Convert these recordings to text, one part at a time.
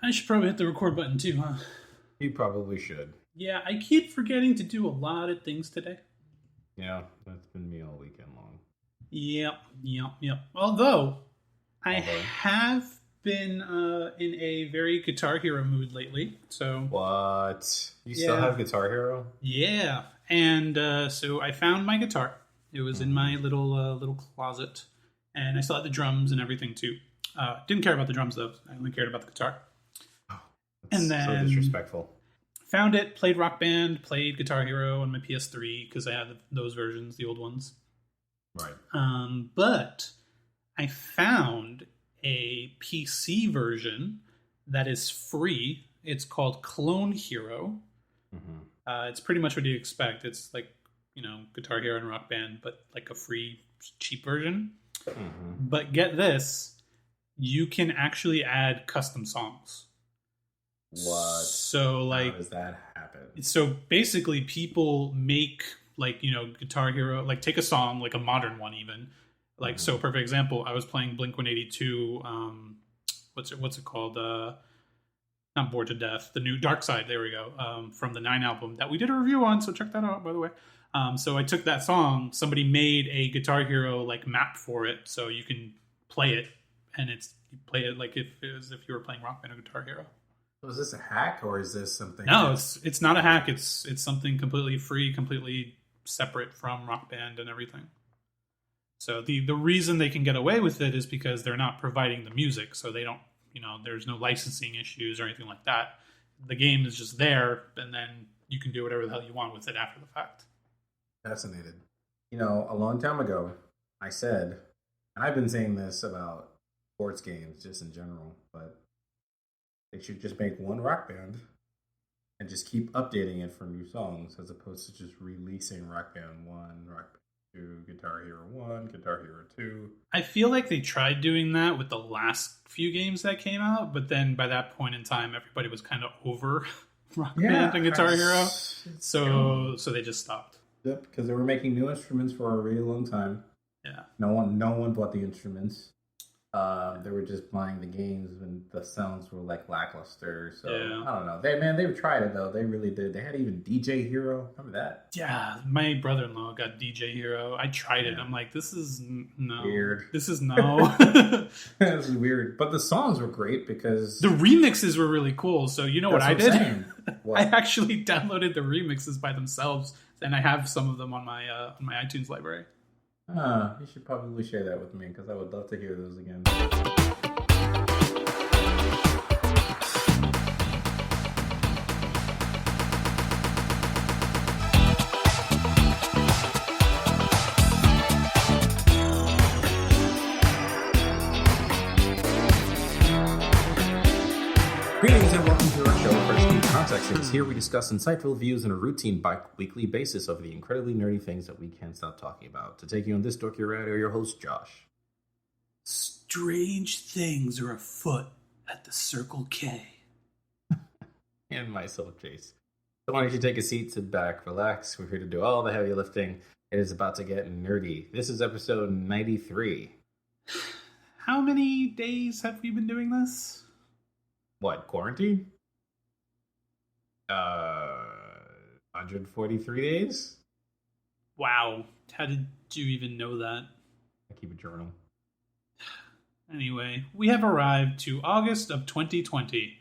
I should probably hit the record button too, huh? You probably should. Yeah, I keep forgetting to do a lot of things today. Yeah, that's been me all weekend long. Yep. Although, I have been in a very Guitar Hero mood lately. So what? You still have Guitar Hero? Yeah, and so I found my guitar. It was in my little closet, and I still had the drums and everything too. Didn't care about the drums though. I only cared about the guitar. Oh, and then so disrespectful. Found it, played Rock Band, played Guitar Hero on my PS3 because I had those versions, the old ones. Right. But I found a PC version that is free. It's called Clone Hero. Mm-hmm. It's pretty much what you expect. It's like, Guitar Hero and Rock Band, but like a free, cheap version. Mm-hmm. But get this, you can actually add custom songs. What? So, how does that happen? So basically, people make Guitar Hero, take a song, like a modern one, even So. Perfect example. I was playing Blink-182. What's it called? Not Bored to Death. The new Dark Side. There we go. From the 9 album that we did a review on. So check that out, by the way. So I took that song. Somebody made a Guitar Hero map for it, so you can play it, and you play it like if you were playing Rock Band or Guitar Hero. So is this a hack or is this something? No, it's not a hack. It's something completely free, completely separate from Rock Band and everything. So the reason they can get away with it is because they're not providing the music, so they don't. There's no licensing issues or anything like that. The game is just there, and then you can do whatever the hell you want with it after the fact. Fascinated. A long time ago, I said, and I've been saying this about sports games just in general, but they should just make one Rock Band and just keep updating it for new songs as opposed to just releasing Rock Band 1, Rock Band 2, Guitar Hero 1, Guitar Hero 2. I feel like they tried doing that with the last few games that came out, but then by that point in time, everybody was kind of over Rock Band and Guitar Hero. So they just stopped. Yep, because they were making new instruments for a really long time. Yeah. No one bought the instruments. They were just buying the games and the sounds were lackluster. So I don't know. They tried it though. They really did. They had even DJ Hero. Remember that? Yeah, my brother-in-law got DJ Hero. I tried it. I'm like, this is no weird. This is no. This is weird. But the songs were great because the remixes were really cool. So what I did? What? I actually downloaded the remixes by themselves, and I have some of them on my iTunes library. You should probably share that with me because I would love to hear those again. Greetings and welcome to our show, Fresh Geek Context. Here we discuss insightful views on a routine bi-weekly basis of the incredibly nerdy things that we can't stop talking about. To take you on this dorky ride are your host, Josh. Strange things are afoot at the Circle K. And myself, Jace. So why don't you take a seat, sit back, relax. We're here to do all the heavy lifting. It is about to get nerdy. This is episode 93. How many days have we been doing this? What, quarantine? 143 days? Wow. How did you even know that? I keep a journal. Anyway, we have arrived to August of 2020.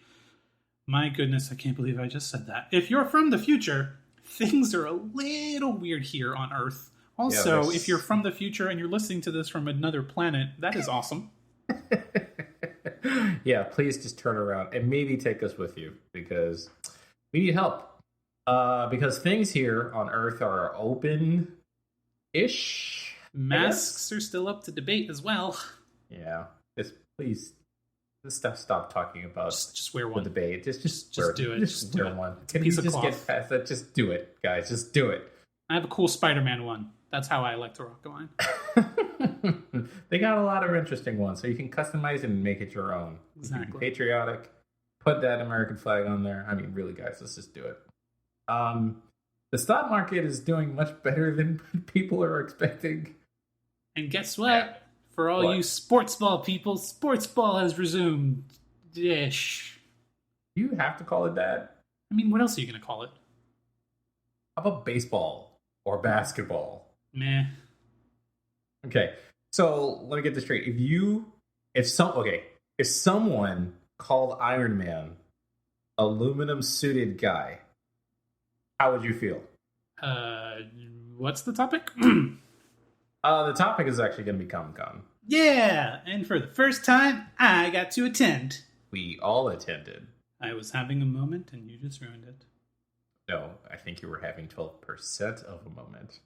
My goodness, I can't believe I just said that. If you're from the future, things are a little weird here on Earth. Also, if you're from the future and you're listening to this from another planet, that is awesome. Yeah, please just turn around and maybe take us with you because we need help. Because things here on Earth are open-ish. Masks are still up to debate as well. Yeah, please stop talking about just wear one. The debate. Just do it. Just wear one. Can you just get past that? Just do it, guys. Just do it. I have a cool Spider-Man one. That's how I like to rock mine. They got a lot of interesting ones, so you can customize it and make it your own. Exactly. You can be patriotic. Put that American flag on there. I mean, really, guys, let's just do it. The stock market is doing much better than people are expecting. And guess what? For all you sports ball people, sports ball has resumed. Ish. Do you have to call it that? I mean, what else are you going to call it? How about baseball or basketball? Meh. Okay, so let me get this straight. If someone called Iron Man aluminum suited guy, how would you feel? What's the topic? The topic is actually going to be Comic-Con. Yeah, and for the first time, I got to attend. We all attended. I was having a moment, and you just ruined it. No, I think you were having 12% of a moment.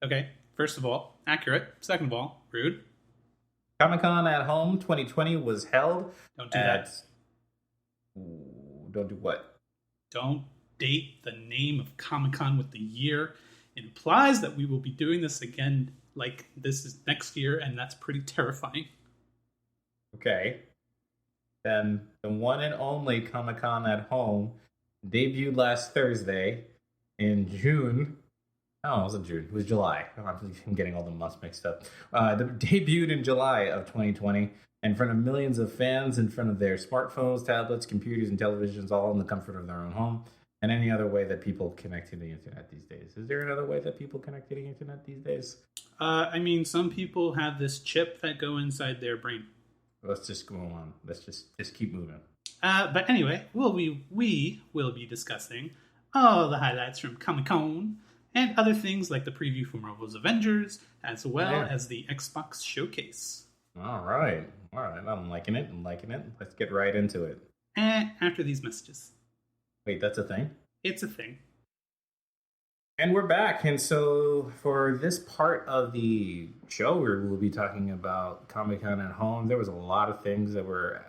Okay, first of all, accurate. Second of all, rude. Comic-Con at Home 2020 was held. Don't do that. Don't do what? Don't date the name of Comic-Con with the year. It implies that we will be doing this again, like this is next year, and that's pretty terrifying. Okay. Then the one and only Comic-Con at Home debuted last Thursday in June. Oh, it wasn't June. It was July. I'm getting all the months mixed up. Debuted in July of 2020 in front of millions of fans, in front of their smartphones, tablets, computers, and televisions, all in the comfort of their own home, and any other way that people connect to the internet these days. Is there another way that people connect to the internet these days? I mean, some people have this chip that go inside their brain. Let's just go on. Let's just keep moving. But anyway, we will be discussing all the highlights from Comic-Con and other things like the preview for Marvel's Avengers, as well as the Xbox Showcase. All right. I'm liking it. Let's get right into it. And after these messages. Wait, that's a thing? It's a thing. And we're back. And so for this part of the show, we'll be talking about Comic-Con at Home. There was a lot of things that were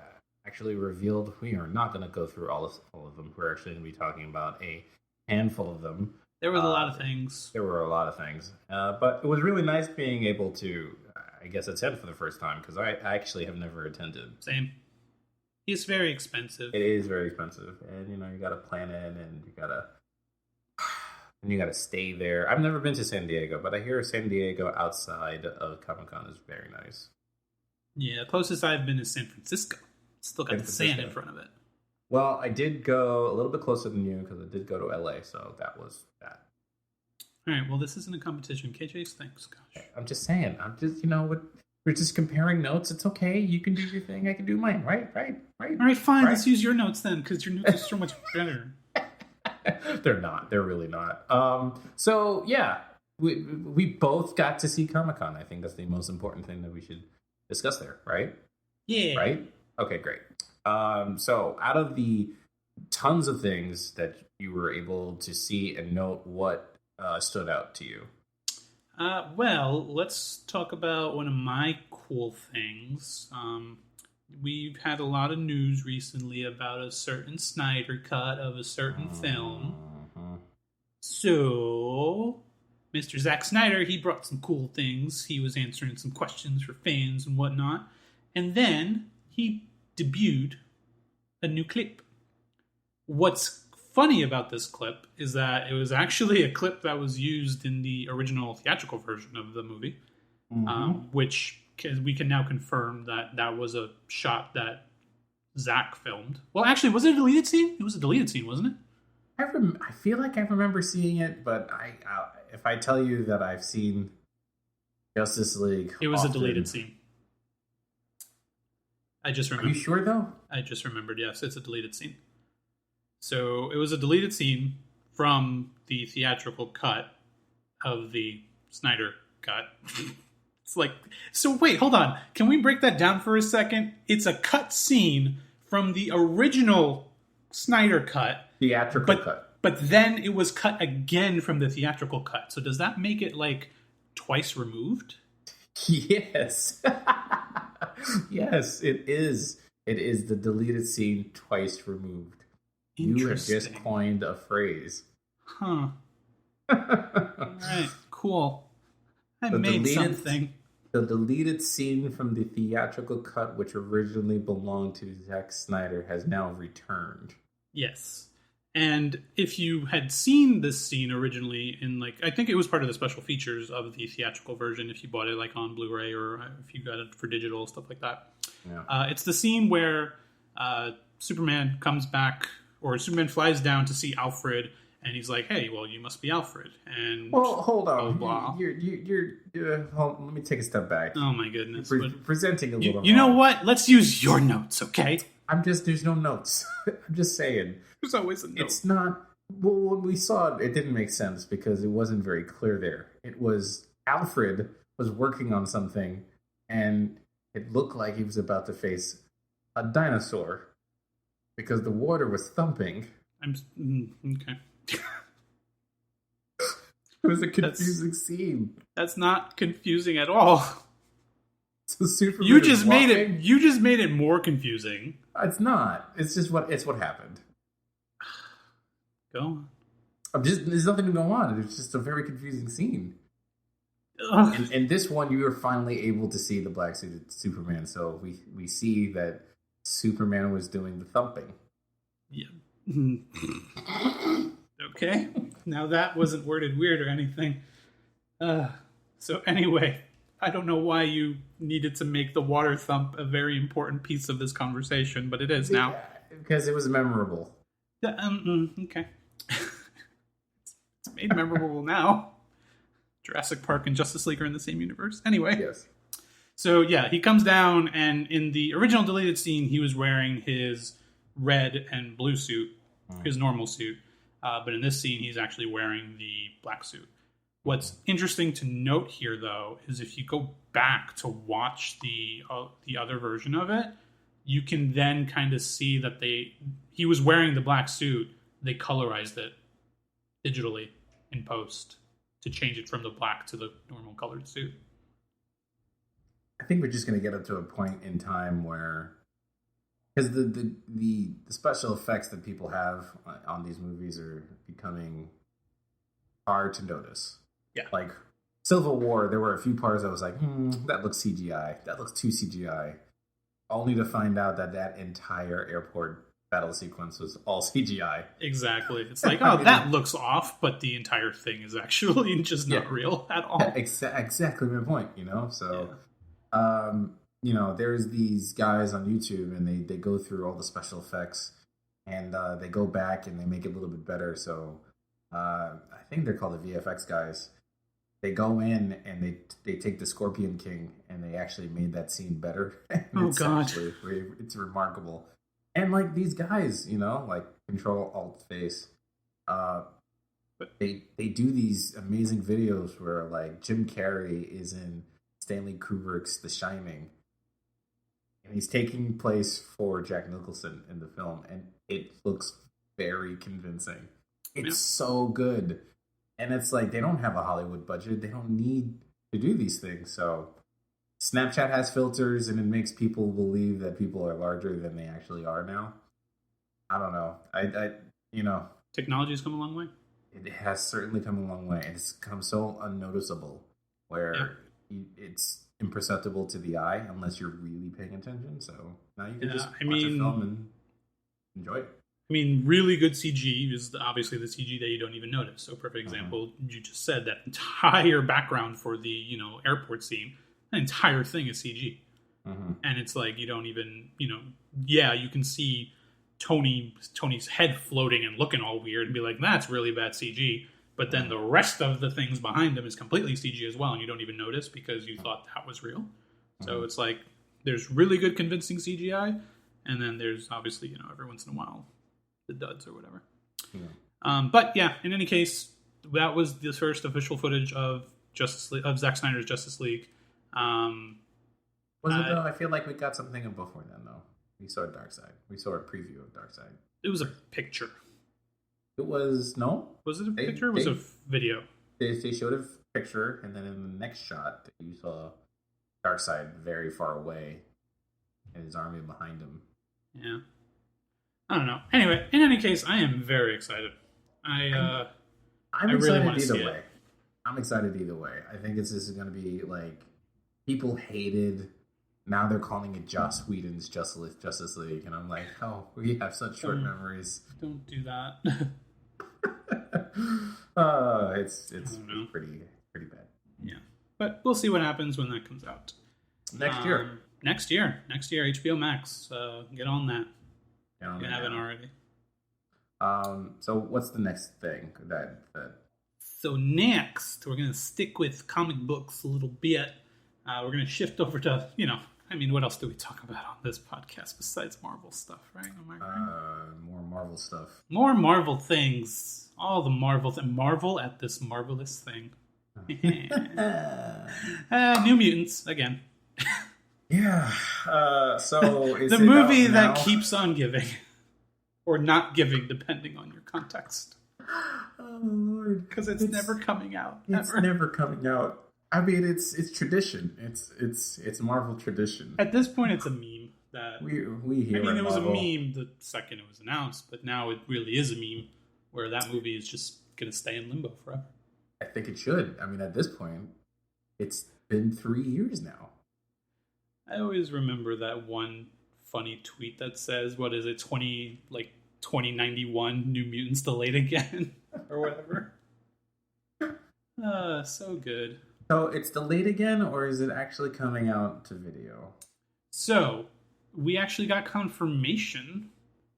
actually revealed. We are not going to go through all of them. We're actually going to be talking about a handful of them. There was a lot of things. There were a lot of things. But it was really nice being able to, I guess, attend for the first time, because I actually have never attended. Same. It's very expensive. It is very expensive. And, you got to plan in, and you got to stay there. I've never been to San Diego, but I hear San Diego outside of Comic-Con is very nice. Yeah, the closest I've been is San Francisco. Still got the sand in front of it. Well, I did go a little bit closer than you, because I did go to LA, so that was that. All right, well, this isn't a competition. KJ's, thanks, gosh. I'm just saying. We're just comparing notes. It's okay. You can do your thing. I can do mine. Right. All right, fine. Right? Let's use your notes then, because your notes are so much better. They're not. They're really not. So, yeah, we both got to see Comic-Con. I think that's the most important thing that we should discuss there, right? Yeah. Right? Okay, great. So, out of the tons of things that you were able to see and note, what stood out to you? Well, let's talk about one of my cool things. We've had a lot of news recently about a certain Snyder cut of a certain film. So, Mr. Zack Snyder, he brought some cool things. He was answering some questions for fans and whatnot. And then he debuted a new clip. What's funny about this clip is that it was actually a clip that was used in the original theatrical version of the movie, which we can now confirm that was a shot that Zach filmed. Well, actually, was it a deleted scene? It was a deleted scene, wasn't it? I feel like I remember seeing it, but if I tell you that I've seen Justice League, it was a deleted scene. I just remembered. Are you sure, though? I just remembered, yes, it's a deleted scene. So it was a deleted scene from the theatrical cut of the Snyder cut. It's like, so wait, hold on. Can we break that down for a second? It's a cut scene from the original Snyder cut. Theatrical cut. But then it was cut again from the theatrical cut. So does that make it like twice removed? Yes. Yes, it is. It is the deleted scene twice removed. You have just coined a phrase. Huh. All right, cool. I made something. The deleted scene from the theatrical cut, which originally belonged to Zack Snyder, has now returned. Yes. And if you had seen this scene originally in, I think it was part of the special features of the theatrical version, if you bought it, on Blu-ray or if you got it for digital, stuff like that. Yeah. It's the scene where Superman comes back, or Superman flies down to see Alfred, and he's like, "Hey, well, you must be Alfred." And well, hold on, blah. let me take a step back. Oh my goodness, presenting a little. You know what? Let's use your notes, okay? There's no notes. I'm just saying. There's always a note. It's not. Well, when we saw it, it didn't make sense because it wasn't very clear there. It was Alfred was working on something, and it looked like he was about to face a dinosaur because the water was thumping. Okay. It was a confusing scene. That's not confusing at all. So Superman you just made it more confusing. It's not. It's what happened. Go on. There's nothing to go on. It's just a very confusing scene. In this one, you are finally able to see the black suited Superman. So we see that Superman was doing the thumping. Yeah. Okay. Now that wasn't worded weird or anything. So anyway, I don't know why you needed to make the water thump a very important piece of this conversation, but it is now. Because it was memorable. Okay. It's made memorable now. Jurassic Park and Justice League are in the same universe. Anyway. Yes. So yeah, he comes down, and in the original deleted scene, he was wearing his red and blue suit, his normal suit. But in this scene, he's actually wearing the black suit. What's interesting to note here, though, is if you go back to watch the other version of it, you can then kind of see that he was wearing the black suit. They colorized it digitally in post to change it from the black to the normal colored suit. I think we're just going to get up to a point in time where, because the special effects that people have on these movies are becoming hard to notice. Yeah. Like Civil War, there were a few parts I was like, that looks CGI. That looks too CGI. Only to find out that entire airport battle sequence was all CGI. Exactly. It's like, oh, that looks off, but the entire thing is actually just not real at all. Exactly my point, So, there's these guys on YouTube, and they go through all the special effects, and they go back and they make it a little bit better. So, I think they're called the VFX guys. They go in and they take the Scorpion King, and they actually made that scene better. Oh, God. It's remarkable. And, like, these guys, like Control Alt Face, they do these amazing videos where, like, Jim Carrey is in Stanley Kubrick's The Shining, and he's taking place for Jack Nicholson in the film, and it looks very convincing. It's so good. And it's like, they don't have a Hollywood budget. They don't need to do these things. So Snapchat has filters, and it makes people believe that people are larger than they actually are now. I don't know. Technology's come a long way. It has certainly come a long way. And it's come so unnoticeable where it's imperceptible to the eye unless you're really paying attention. So now you can just watch a film and enjoy it. I mean, really good CG is obviously the CG that you don't even notice. So, perfect example, you just said that entire background for the, airport scene, that entire thing is CG. And it's like, you don't even, you can see Tony's head floating and looking all weird and be like, that's really bad CG. But then the rest of the things behind him is completely CG as well, and you don't even notice because you thought that was real. So it's like, there's really good convincing CGI, and then there's obviously, every once in a while, the duds or whatever. But yeah, in any case, that was the first official footage of Zack Snyder's Justice League. Was it though? I feel like we got something before then though. We saw Darkseid. We saw a preview of Darkseid. It was a picture. It was Was it a picture? Or was it a video? They showed a picture, and then in the next shot, you saw Darkseid very far away, and his army behind him. Yeah. I don't know. Anyway, in any case, I am very excited. I'm really want to see it. I'm excited either way. I think this is going to be like, people hated. Now they're calling it Joss Whedon's Justice League, and I'm like, oh, we have such short memories. Don't do that. It's pretty bad. Yeah, but we'll see what happens when that comes out next year. Next year, HBO Max. Get on that. You haven't already. So what's the next thing that? So next, we're gonna stick with comic books a little bit. We're gonna shift over to, I mean, what else do we talk about on this podcast besides Marvel stuff, right? Am I right? More Marvel stuff. More Marvel things. All the Marvels and marvel at this marvelous thing. New Mutants again. Yeah. So is the movie that keeps on giving, or not giving, depending on your context. Oh Lord, because it's never coming out. It's never coming out. I mean, it's tradition. It's Marvel tradition. At this point, it's a meme that we hear. I mean, it was Marvel. a meme the second it was announced, but now it really is a meme where that movie is just going to stay in limbo forever. I think it should. I mean, at this point, it's been 3 years now. I always remember that one funny tweet that says, "What is it? 2091 New Mutants delayed again," or whatever. So good. So it's delayed again, or is it actually coming out to video? So we actually got confirmation.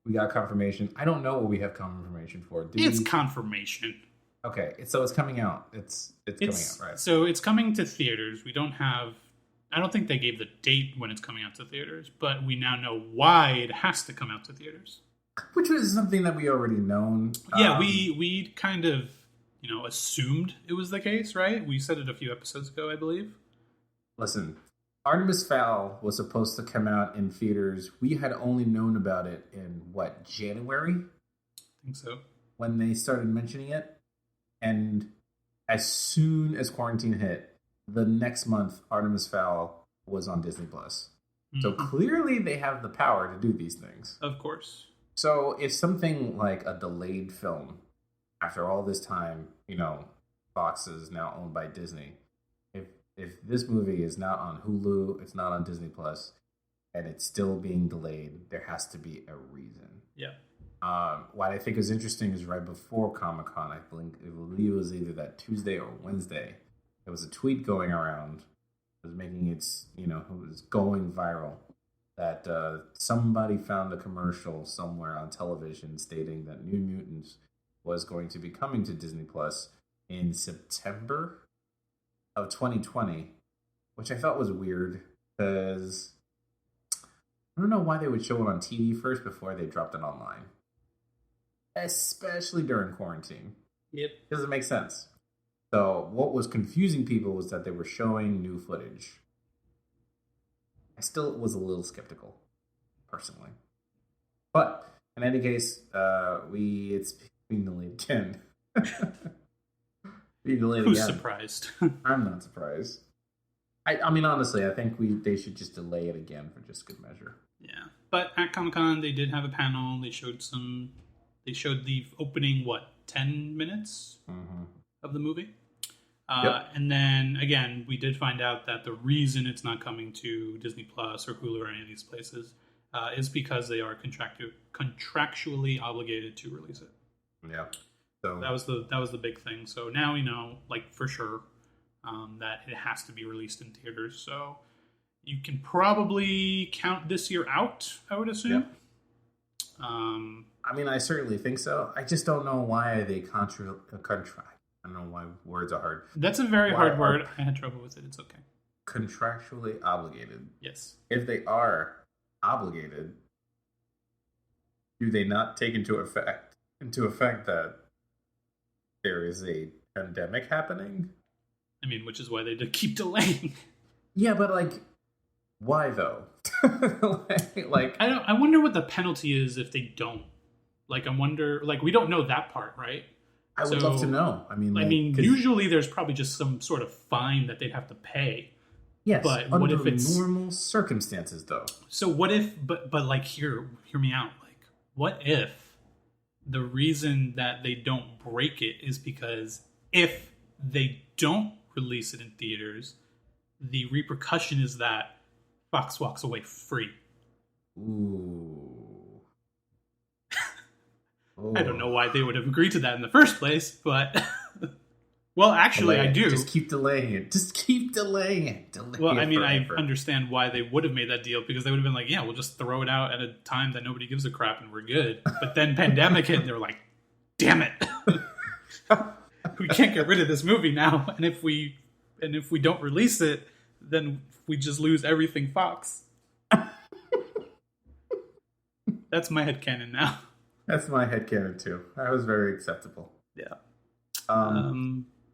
We got confirmation. I don't know what we have confirmation for. It's confirmation. Okay, so it's coming out. It's coming out, right? So it's coming to theaters. We don't have... I don't think they gave the date when it's coming out to theaters, but we now know why it has to come out to theaters. Which was something that we already known. Yeah, we kind of, assumed it was the case, right? We said it a few episodes ago, I believe. Listen, Artemis Fowl was supposed to come out in theaters. We had only known about it in, January? I think so. When they started mentioning it. And as soon as quarantine hit, the next month, Artemis Fowl was on Disney+. Mm-hmm. So clearly they have the power to do these things. Of course. So if something like a delayed film, after all this time, Fox is now owned by Disney. If this movie is not on Hulu, it's not on Disney+, and it's still being delayed, there has to be a reason. Yeah. What I think is interesting is right before Comic-Con, I believe it was either that Tuesday or Wednesday, there was a tweet going around, it was making it was going viral, that somebody found a commercial somewhere on television stating that New Mutants was going to be coming to Disney Plus in September of 2020, which I thought was weird because I don't know why they would show it on TV first before they dropped it online. Especially during quarantine. Yep. Doesn't make sense. So what was confusing people was that they were showing new footage. I still was a little skeptical, personally. But in any case, it's being delayed again. Who's surprised? I'm not surprised. I mean, honestly, I think they should just delay it again for just good measure. Yeah, but at Comic-Con, they did have a panel. They showed the opening, 10 minutes of the movie. Yep. And then, again, we did find out that the reason it's not coming to Disney Plus or Hulu or any of these places is because they are contractually obligated to release it. Yeah. So that was the big thing. So now we know, for sure, that it has to be released in theaters. So you can probably count this year out, I would assume. Yep. I mean, I certainly think so. I just don't know why they contract. I don't know why words are hard. That's a very hard word. I had trouble with it. It's okay. Contractually obligated. Yes. If they are obligated, do they not take into effect that there is a pandemic happening? I mean, which is why they did keep delaying. Yeah, but why though? I wonder what the penalty is if they don't. I wonder. We don't know that part, right? I would love to know. I mean, usually there's probably just some sort of fine that they'd have to pay. Yes, but under what if it's normal circumstances, though? So what if? But hear me out. What if the reason that they don't break it is because if they don't release it in theaters, the repercussion is that Fox walks away free. Ooh. I don't know why they would have agreed to that in the first place, but Well, actually, I do. Just keep delaying it. Just keep delaying it. Well, I mean, I understand why they would have made that deal, because they would have been like, yeah, we'll just throw it out at a time that nobody gives a crap and we're good. But then pandemic hit and they were like, damn it. We can't get rid of this movie now. And if we don't release it, then we just lose everything Fox. That's my headcanon now. That's my headcanon too. That was very acceptable. Yeah.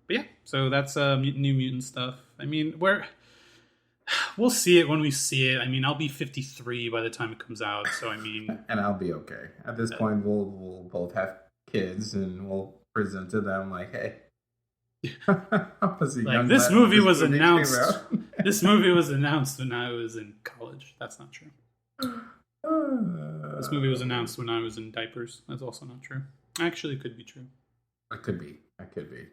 But yeah, so that's New Mutant stuff. I mean, we'll see it when we see it. I mean, I'll be 53 by the time it comes out, so I mean... And I'll be okay. At this point, we'll both have kids, and we'll present to them like, hey... this movie was announced. This movie was announced when I was in college. That's not true. This movie was announced when I was in diapers. That's also not true. Actually, it could be true. It could be.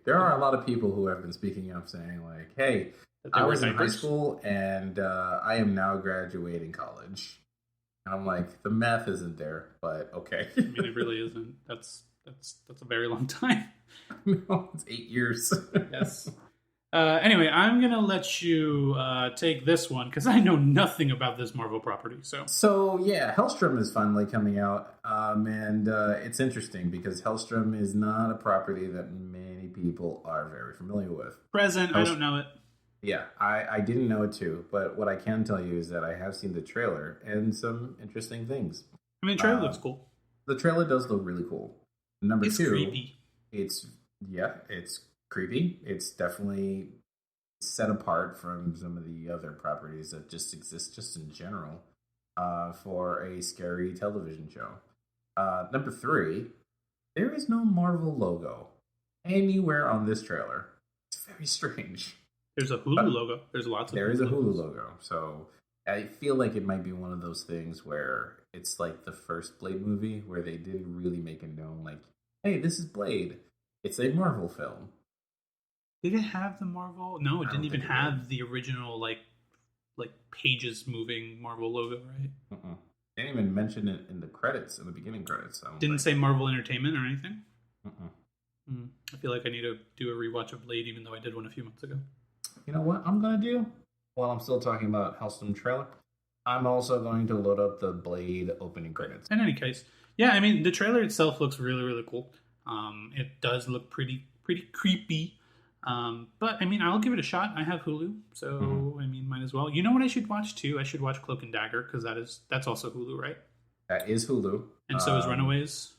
There are a lot of people who have been speaking up saying like, hey, I was in high school and I am now graduating college. And I'm like, the math isn't there, but okay. I mean, it really isn't. That's a very long time. No, it's 8 years. Yes. Anyway, I'm going to let you take this one because I know nothing about this Marvel property. So yeah, Hellstrom is finally coming out. And it's interesting because Hellstrom is not a property that many people are very familiar with. I don't know it. Yeah, I didn't know it too. But what I can tell you is that I have seen the trailer and some interesting things. I mean, the trailer looks cool. The trailer does look really cool. Number it's two, creepy. It's creepy. It's definitely set apart from some of the other properties that just exist just in general for a scary television show. Number three, there is no Marvel logo anywhere on this trailer. It's very strange. There's a Hulu logo. There's lots of There is a Hulu logo. So I feel like it might be one of those things where it's like the first Blade movie where they didn't really make it known like, hey, this is Blade. It's a Marvel film. Did it have the Marvel? No, it didn't even have the original like pages moving Marvel logo, right? Uh-uh. They didn't even mention it in the credits, in the beginning credits. Didn't say Marvel Entertainment or anything? Uh-uh. I feel like I need to do a rewatch of Blade, even though I did one a few months ago. You know what I'm going to do? While I'm still talking about Hellstrom trailer, I'm also going to load up the Blade opening credits. In any case, yeah, I mean, the trailer itself looks really, really cool. It does look pretty creepy. But I mean, I'll give it a shot. I have Hulu, so I mean, might as well. You know what I should watch too? I should watch Cloak and Dagger because that's also Hulu, right? That is Hulu, and so is Runaways.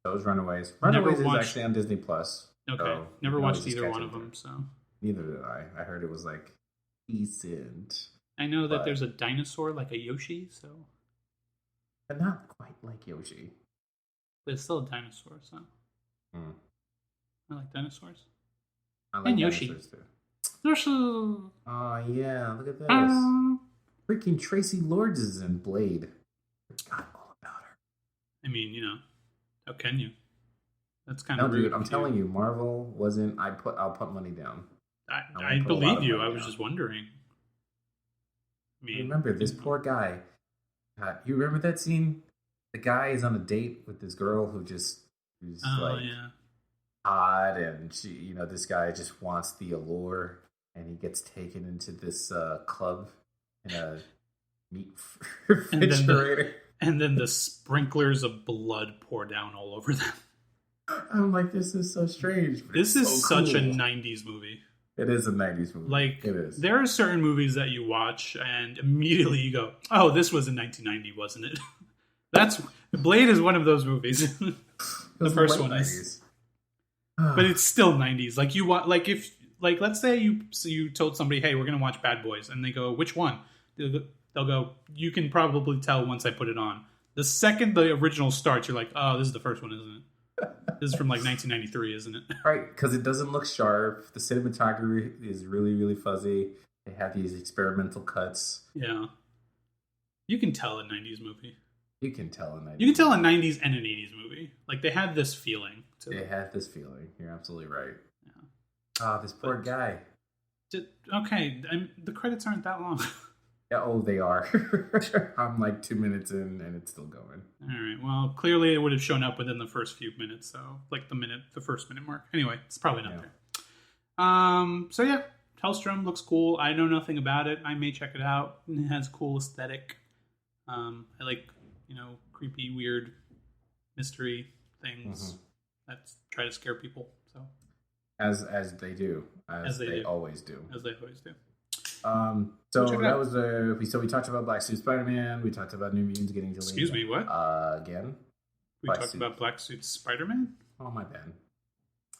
So is Runaways. Runaways is actually on Disney Plus. Okay, so never watched either one of them. So neither did I. I heard it was like decent. I know that there's a dinosaur like a Yoshi, so but not quite like Yoshi. But it's still a dinosaur, so I like dinosaurs. I like and Yoshi. Too. Yoshi. Oh yeah, look at this. Freaking Tracy Lords is in Blade. Forgot all about her. I mean, how can you? That's kind of rude. Dude, I'm telling you, Marvel wasn't. I'll put money down. I believe you. I was just wondering. I mean, remember this poor guy. You remember that scene? The guy is on a date with this girl who's hot, and she, this guy just wants the allure, and he gets taken into this club in a meat refrigerator. And then the sprinklers of blood pour down all over them. I'm like, this is so strange. This is such a 90s movie. It is a 90s movie. Like, it is. There are certain movies that you watch, and immediately you go, oh, this was in 1990, wasn't it? Blade is one of those movies. The first one 90s. Is. But it's still 90s. Like, you want, let's say you told somebody, hey, we're going to watch Bad Boys, and they go, which one? They'll go, you can probably tell once I put it on. The second the original starts, you're like, oh, this is the first one, isn't it? This is from 1993, isn't it? Right, because it doesn't look sharp. The cinematography is really, really fuzzy. They have these experimental cuts. Yeah. You can tell a 90s movie. You can tell a 90s You can tell a 90s and an 80s movie. Like, they have this feeling. They have this feeling. You're absolutely right. Yeah. Oh, this poor guy. Okay, the credits aren't that long. Yeah, they are. I'm like 2 minutes in, and it's still going. All right. Well, clearly it would have shown up within the first few minutes, so like the first minute mark. Anyway, it's probably not So yeah, Hellstrom looks cool. I know nothing about it. I may check it out. It has cool aesthetic. I like, creepy, weird mystery things that try to scare people. So as they do, as they always do, as they always do. So that was we talked about Black Suit Spider-Man. We talked about New Mutants getting delayed. Excuse me, what? Again? We talked about Black Suit Spider-Man? Oh, my bad.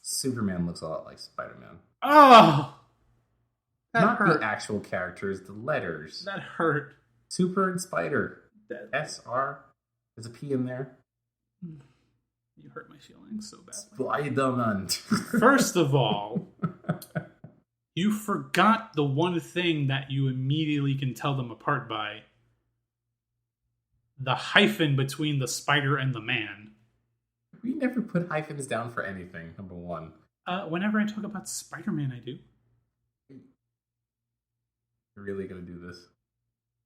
Superman looks a lot like Spider-Man. Oh! Not hurt. The actual characters, the letters. That hurt. Super and Spider. SR. There's a P in there. You hurt my feelings so badly. Spider-Man. First of all, you forgot the one thing that you immediately can tell them apart by. The hyphen between the spider and the man. We never put hyphens down for anything, number one. Whenever I talk about Spider-Man, I do. You're really going to do this?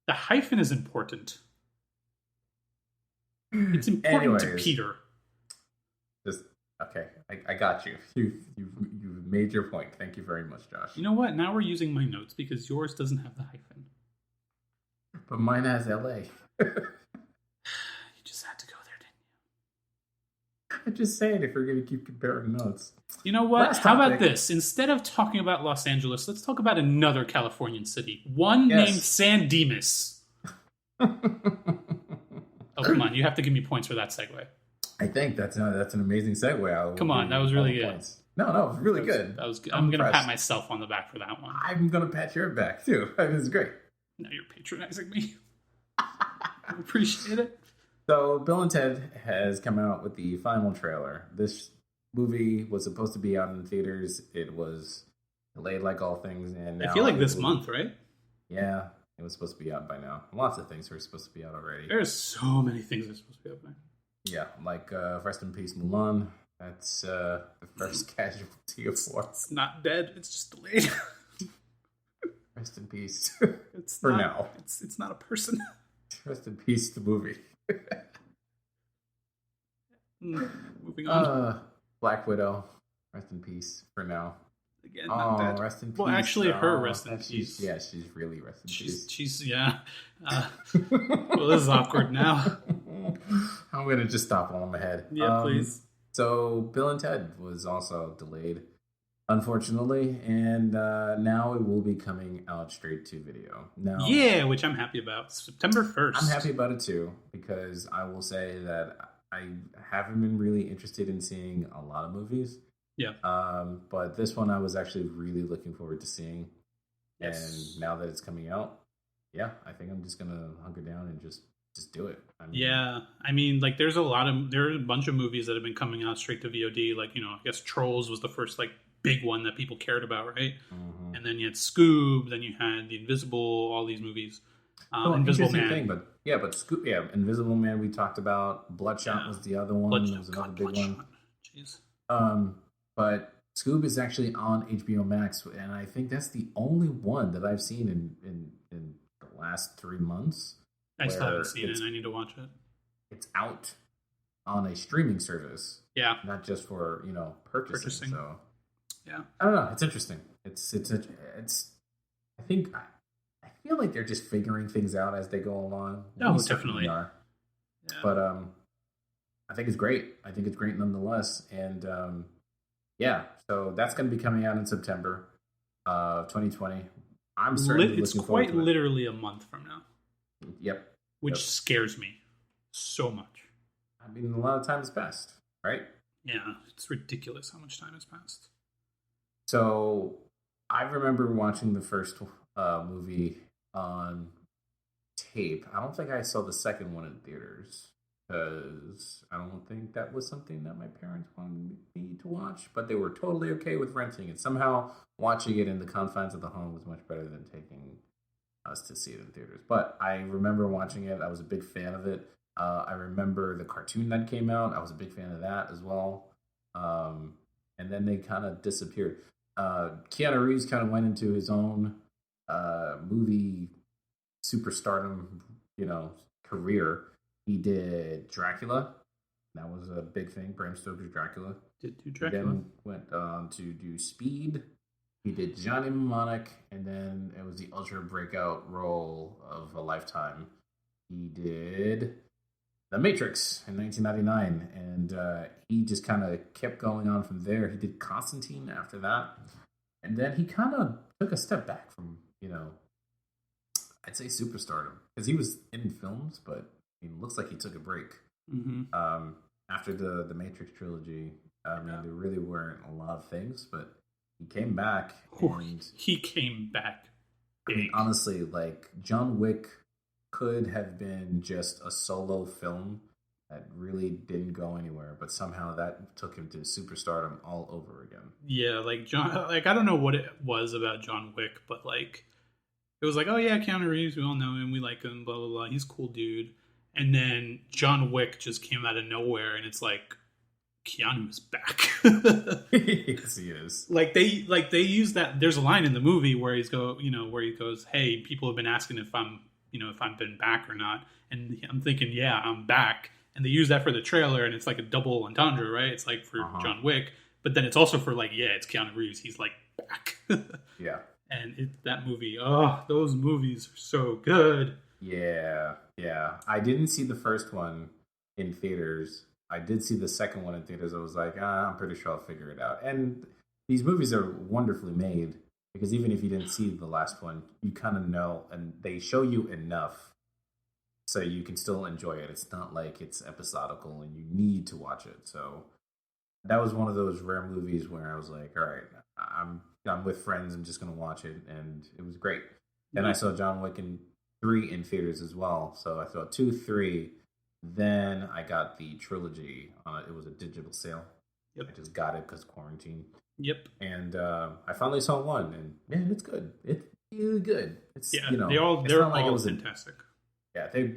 The hyphen is important. It's important to Peter. Okay, I got you. You've made your point. Thank you very much, Josh. You know what? Now we're using my notes because yours doesn't have the hyphen. But mine has LA. You just had to go there, didn't you? I'm just saying, if we're going to keep comparing notes. You know what? How about this? Instead of talking about Los Angeles, let's talk about another Californian city. One named San Dimas. Oh, come on. You have to give me points for that segue. I think that's an amazing segue. Come on. That was really good. Points. No, it was really good. That was good. I'm going to pat myself on the back for that one. I'm going to pat your back, too. It was great. Now you're patronizing me. I appreciate it. So, Bill and Ted has come out with the final trailer. This movie was supposed to be out in theaters. It was delayed like all things. And now I feel like this month, right? Yeah, it was supposed to be out by now. Lots of things were supposed to be out already. There's so many things that are supposed to be out by. Yeah, like Rest in Peace Mulan. That's the first casualty of war. It's not dead. It's just delayed. Rest in peace. It's for not, now. It's not a person. Rest in peace, the movie. Moving on. Black Widow. Rest in peace for now. Again, not dead. Rest in peace. Well, actually, her rest in peace. She's really rest in peace. She's yeah. Well, this is awkward now. I'm going to just stop while I'm ahead. Yeah, please. So, Bill and Ted was also delayed, unfortunately, and now it will be coming out straight to video. Now, yeah, which I'm happy about. September 1st. I'm happy about it too, because I will say that I haven't been really interested in seeing a lot of movies. Yeah. But this one I was actually really looking forward to seeing. Yes. And now that it's coming out, yeah, I think I'm just going to hunker down and just do it. I mean, like, there are a bunch of movies that have been coming out straight to VOD. Like, I guess Trolls was the first, like, big one that people cared about, right? Mm-hmm. And then you had Scoob, then you had The Invisible, all these movies. Invisible Man. But Scoob, Invisible Man we talked about. Bloodshot was the other one. There was another big one. Jeez. But Scoob is actually on HBO Max, and I think that's the only one that I've seen in the last 3 months. I still haven't seen it. I need to watch it. It's out on a streaming service. Yeah. Not just for, purchasing. So, yeah. I don't know. It's interesting. It's I think, I feel like they're just figuring things out as they go along. Oh, definitely. Are. Yeah. But I think it's great. I think it's great nonetheless. And so that's going to be coming out in September 2020. I'm certainly looking forward to it. It's quite literally a month from now. Yep. Which scares me so much. I mean, a lot of time has passed, right? Yeah, it's ridiculous how much time has passed. So, I remember watching the first movie on tape. I don't think I saw the second one in theaters, because I don't think that was something that my parents wanted me to watch, but they were totally okay with renting it. Somehow, watching it in the confines of the home was much better than taking us to see it in theaters. But I remember watching it. I was a big fan of it. I remember the cartoon that came out. I was a big fan of that as well. And then they kind of disappeared. Keanu Reeves kind of went into his own movie superstardom, career. He did Dracula. That was a big thing. Bram Stoker's Dracula. Did do Dracula. Then went on to do Speed. He did Johnny Mnemonic, and then it was the ultra breakout role of a lifetime. He did The Matrix in 1999, and he just kind of kept going on from there. He did Constantine after that, and then he kind of took a step back from, I'd say superstardom, because he was in films, but it looks like he took a break. After the Matrix trilogy. There really weren't a lot of things, but he came back. And he came back big. I mean, honestly, like, John Wick could have been just a solo film that really didn't go anywhere, but somehow that took him to superstardom all over again. Yeah, I don't know what it was about John Wick, but like, it was like, oh yeah, Keanu Reeves, we all know him, we like him, blah blah blah, he's a cool dude. And then John Wick just came out of nowhere, and it's like, Keanu's back. Yes, he is. Like they use that. There's a line in the movie where he goes, "Hey, people have been asking if I've been back or not," and I'm thinking, yeah, I'm back. And they use that for the trailer, and it's like a double entendre, right? It's like for John Wick, but then it's also for like, yeah, it's Keanu Reeves. He's like back. Yeah. And that movie, those movies are so good. Yeah. I didn't see the first one in theaters. I did see the second one in theaters. I was like, I'm pretty sure I'll figure it out. And these movies are wonderfully made, because even if you didn't see the last one, you kind of know, and they show you enough so you can still enjoy it. It's not like it's episodical and you need to watch it. So that was one of those rare movies where I was like, all right, I'm with friends. I'm just going to watch it. And it was great. Then I saw John Wick 3 in theaters as well. So I saw 2, 3. Then I got the trilogy. It was a digital sale. Yep. I just got it because quarantine. Yep. And I finally saw 1, and man, it's good. It's really good. It's they're all fantastic.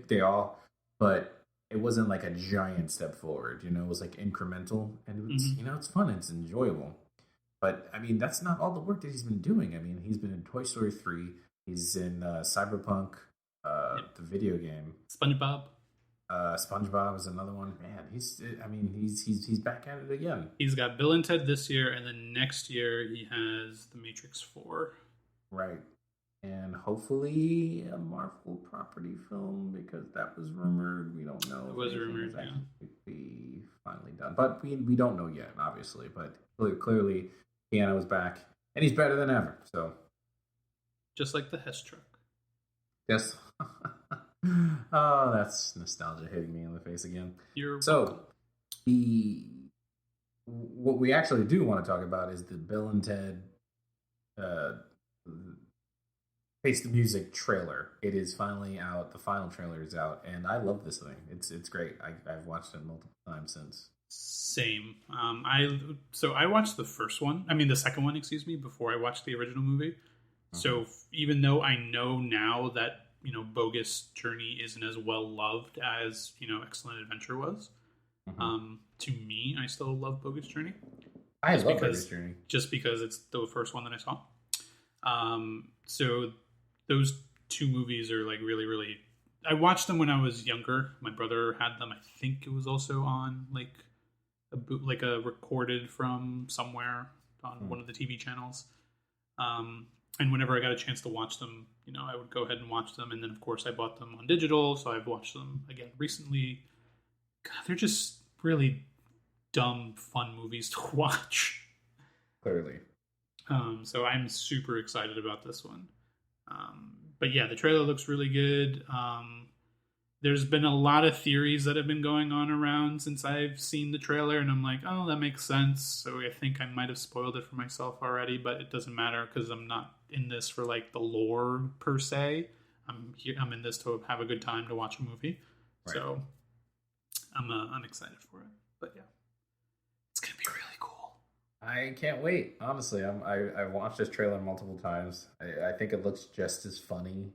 They all, but it wasn't like a giant step forward. It was like incremental, and it was it's fun. It's enjoyable. But I mean, that's not all the work that he's been doing. I mean, he's been in Toy Story 3. He's in Cyberpunk, the video game. SpongeBob. SpongeBob is another one. Man, he's back at it again. He's got Bill and Ted this year, and then next year he has The Matrix 4. Right. And hopefully a Marvel property film, because that was rumored. We don't know. It was rumored, be finally done. But we don't know yet, obviously. But clearly Keanu is back, and he's better than ever. So, just like the Hess truck. Yes. Oh, that's nostalgia hitting me in the face again. What we actually do want to talk about is the Bill and Ted Face the Music trailer. It is finally out. The final trailer is out, and I love this thing. It's great. I've watched it multiple times since. Same. I watched the second one, before I watched the original movie. So even though I know now that Bogus Journey isn't as well loved as Excellent Adventure was, to me, I still love Bogus Journey. I love Bogus Journey just because it's the first one that I saw. So those two movies are like really, really. I watched them when I was younger. My brother had them. I think it was also on like a recorded from somewhere on one of the TV channels. And whenever I got a chance to watch them, I would go ahead and watch them. And then, of course, I bought them on digital, so I've watched them again recently. God, they're just really dumb, fun movies to watch. Clearly. So I'm super excited about this one. But yeah, the trailer looks really good. There's been a lot of theories that have been going on around since I've seen the trailer, and I'm like, oh, that makes sense. So I think I might have spoiled it for myself already, but it doesn't matter because I'm not in this for like the lore per se. I'm in this to have a good time to watch a movie. Right. So I'm excited for it. But yeah, it's gonna be really cool. I can't wait. Honestly, I've watched this trailer multiple times. I think it looks just as funny.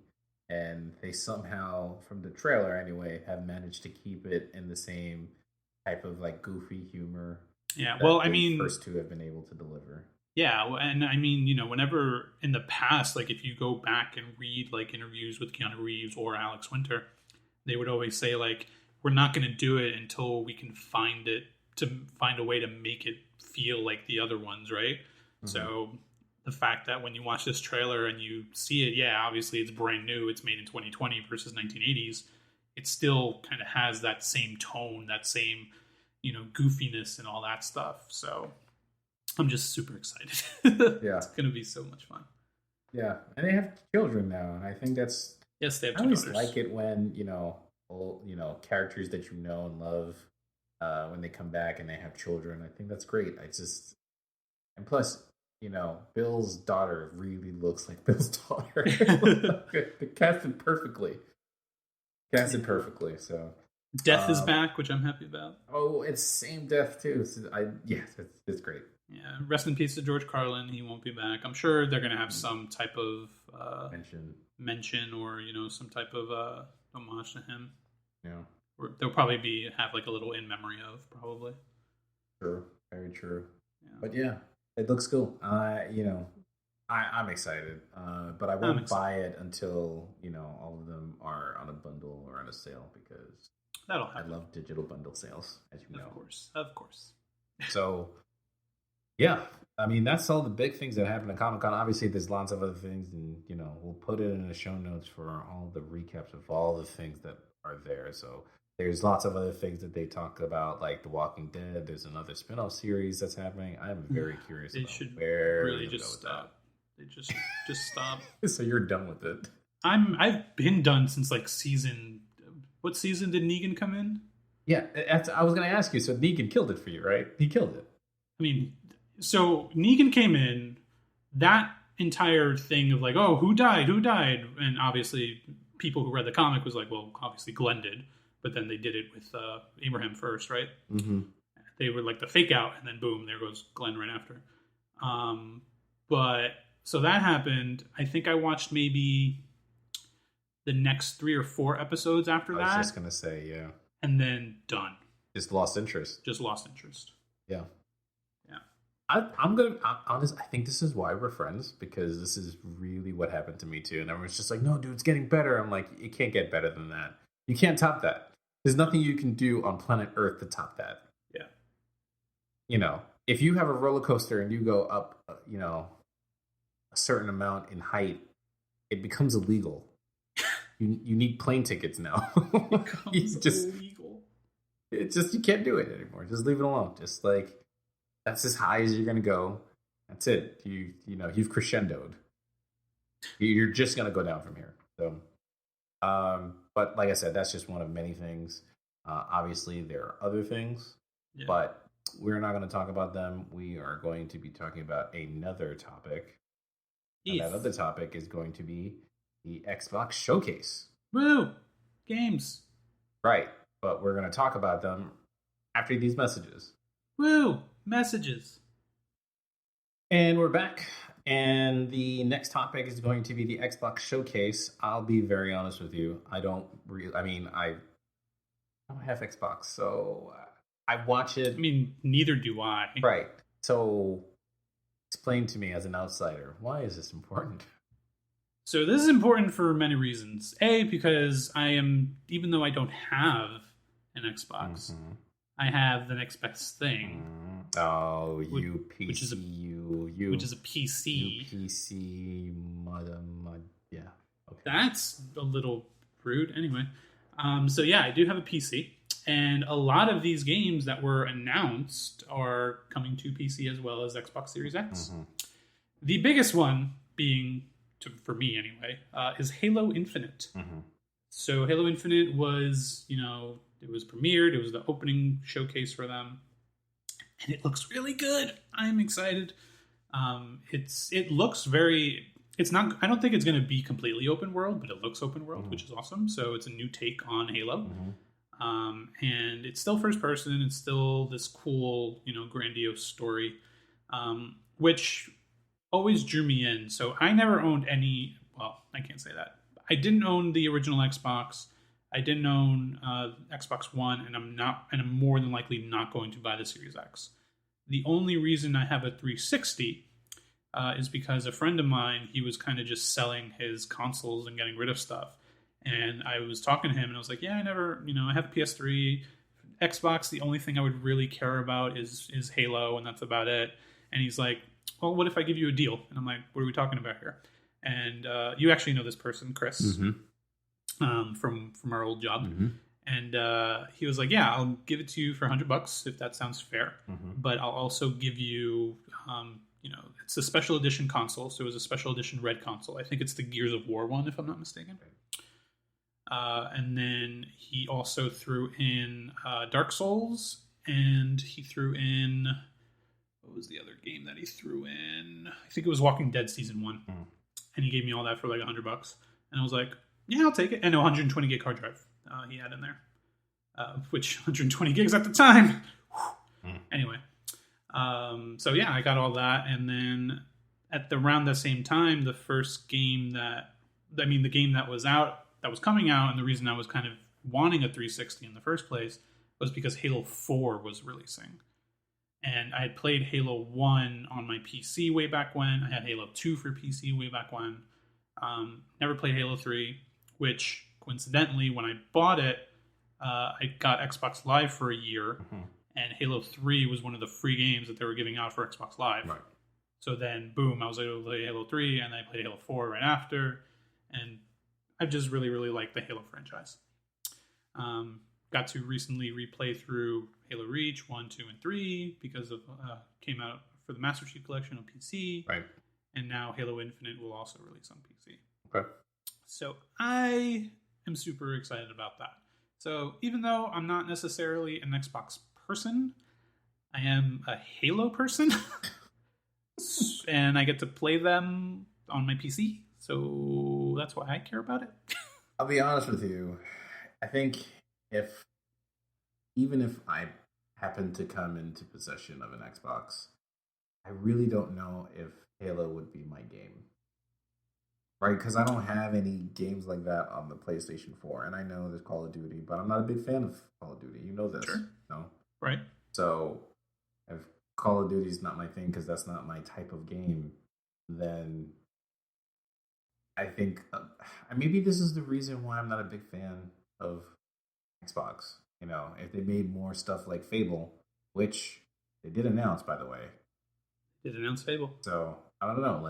And they somehow, from the trailer anyway, have managed to keep it in the same type of like goofy humor. Yeah, well, the first two have been able to deliver. Yeah, and I mean, whenever in the past, like if you go back and read like interviews with Keanu Reeves or Alex Winter, they would always say like, we're not going to do it until we can find a way to make it feel like the other ones, right? Mm-hmm. So the fact that when you watch this trailer and you see it, yeah, obviously it's brand new. It's made in 2020 versus 1980s. It still kind of has that same tone, that same, goofiness and all that stuff. So I'm just super excited. Yeah. It's going to be so much fun. Yeah. And they have children now. And I think that's... Yes, they have I two always daughters. like it when, characters that you know and love, when they come back and they have children. I think that's great. And plus, Bill's daughter really looks like Bill's daughter. They casted perfectly. So Death is back, which I'm happy about. Oh, it's same Death too. So it's great. Yeah, rest in peace to George Carlin. He won't be back. I'm sure they're gonna have some type of mention or some type of homage to him. Yeah, or they'll probably have like a little in memory of probably. True, very true. Yeah. But yeah, it looks cool. I'm excited, but I won't buy it until all of them are on a bundle or on a sale because that'll happen. I love digital bundle sales, as you know. Of course. So, yeah, I mean that's all the big things that happened at Comic-Con. Obviously, there's lots of other things, and we'll put it in the show notes for all the recaps of all the things that are there. So there's lots of other things that they talk about, like The Walking Dead. There's another spin-off series that's happening. I'm very curious. They about should where really just stop. They just stop. So you're done with it? I've been done since like season. What season did Negan come in? Yeah, I was going to ask you. So Negan killed it for you, right? He killed it. I mean, so Negan came in. That entire thing of like, oh, who died, and obviously people who read the comic was like, well, obviously Glenn did, but then they did it with Abraham first, right? Mm-hmm. They were like the fake out, and then boom, there goes Glenn right after. But so that happened. I think I watched maybe the next 3 or 4 episodes after that. I was just gonna say, yeah, and then done. Just lost interest. Yeah. I'm honest. I think this is why we're friends, because this is really what happened to me too. And everyone's just like, "No, dude, it's getting better." I'm like, "It can't get better than that. You can't top that. There's nothing you can do on planet Earth to top that." Yeah. If you have a roller coaster and you go up, a certain amount in height, it becomes illegal. You need plane tickets now. Illegal. It's just you can't do it anymore. Just leave it alone. Just like. That's as high as you're going to go. That's it. You've crescendoed. You're just going to go down from here. So, but like I said, that's just one of many things. Obviously, there are other things, but we're not going to talk about them. We are going to be talking about another topic. And that other topic is going to be the Xbox Showcase. Woo! Games. Right. But we're going to talk about them after these messages. Woo! Messages. And we're back. And the next topic is going to be the Xbox Showcase. I'll be very honest with you. I don't have Xbox, so I watch it. I mean, neither do I. Right. So explain to me as an outsider, why is this important? So this is important for many reasons. A, because even though I don't have an Xbox, I have the next best thing. Oh, you PC, which is a PC. You PC, yeah. Okay. That's a little rude. Anyway, so yeah, I do have a PC, and a lot of these games that were announced are coming to PC as well as Xbox Series X. The biggest one being, for me anyway, is Halo Infinite. So Halo Infinite was, it was premiered. It was the opening showcase for them. And it looks really good. I'm excited. It looks very... It's not... I don't think it's going to be completely open world, but it looks open world, which is awesome. So it's a new take on Halo. And it's still first person. It's still this cool, grandiose story, which always drew me in. So I never owned any... Well, I can't say that. I didn't own the original Xbox. I didn't own Xbox One, and I'm more than likely not going to buy the Series X. The only reason I have a 360 is because a friend of mine, he was kind of just selling his consoles and getting rid of stuff. And I was talking to him, and I was like, yeah, I have a PS3. Xbox, the only thing I would really care about is Halo, and that's about it. And he's like, well, what if I give you a deal? And I'm like, what are we talking about here? And you actually know this person, Chris, from our old job. And he was like, yeah, I'll give it to you for $100 if that sounds fair. But I'll also give you, it's a special edition console. So it was a special edition red console. I think it's the Gears of War one, if I'm not mistaken. And then he also threw in Dark Souls, and he threw in, what was the other game that he threw in? I think it was Walking Dead Season 1. And he gave me all that for like $100. And I was like, yeah, I'll take it. And a 120 gig hard drive he had in there, which 120 gigs at the time. Anyway, so yeah, I got all that. And then around the same time, the game that was out, that was coming out, and the reason I was kind of wanting a 360 in the first place was because Halo 4 was releasing. And I had played Halo 1 on my PC way back when. I had Halo 2 for PC way back when. Never played Halo 3, which coincidentally, when I bought it, I got Xbox Live for a year, and Halo 3 was one of the free games that they were giving out for Xbox Live. Right. So then, boom, I was able to play Halo 3, and I played Halo 4 right after, and I just really, really liked the Halo franchise. Got to recently replay through Halo Reach 1, 2, and 3 because of came out for the Master Chief Collection on PC. Right. And now Halo Infinite will also release on PC. Okay. So I am super excited about that. So even though I'm not necessarily an Xbox person, I am a Halo person. And I get to play them on my PC. So that's why I care about it. I'll be honest with you. I think even if I happen to come into possession of an Xbox, I really don't know if Halo would be my game. Right? Because I don't have any games like that on the PlayStation 4. And I know there's Call of Duty, but I'm not a big fan of Call of Duty. You know this. Sure. No? Right. So if Call of Duty is not my thing because that's not my type of game, then I think maybe this is the reason why I'm not a big fan of Xbox. If they made more stuff like Fable, which they did announce, by the way. Did announce Fable. So, I don't know,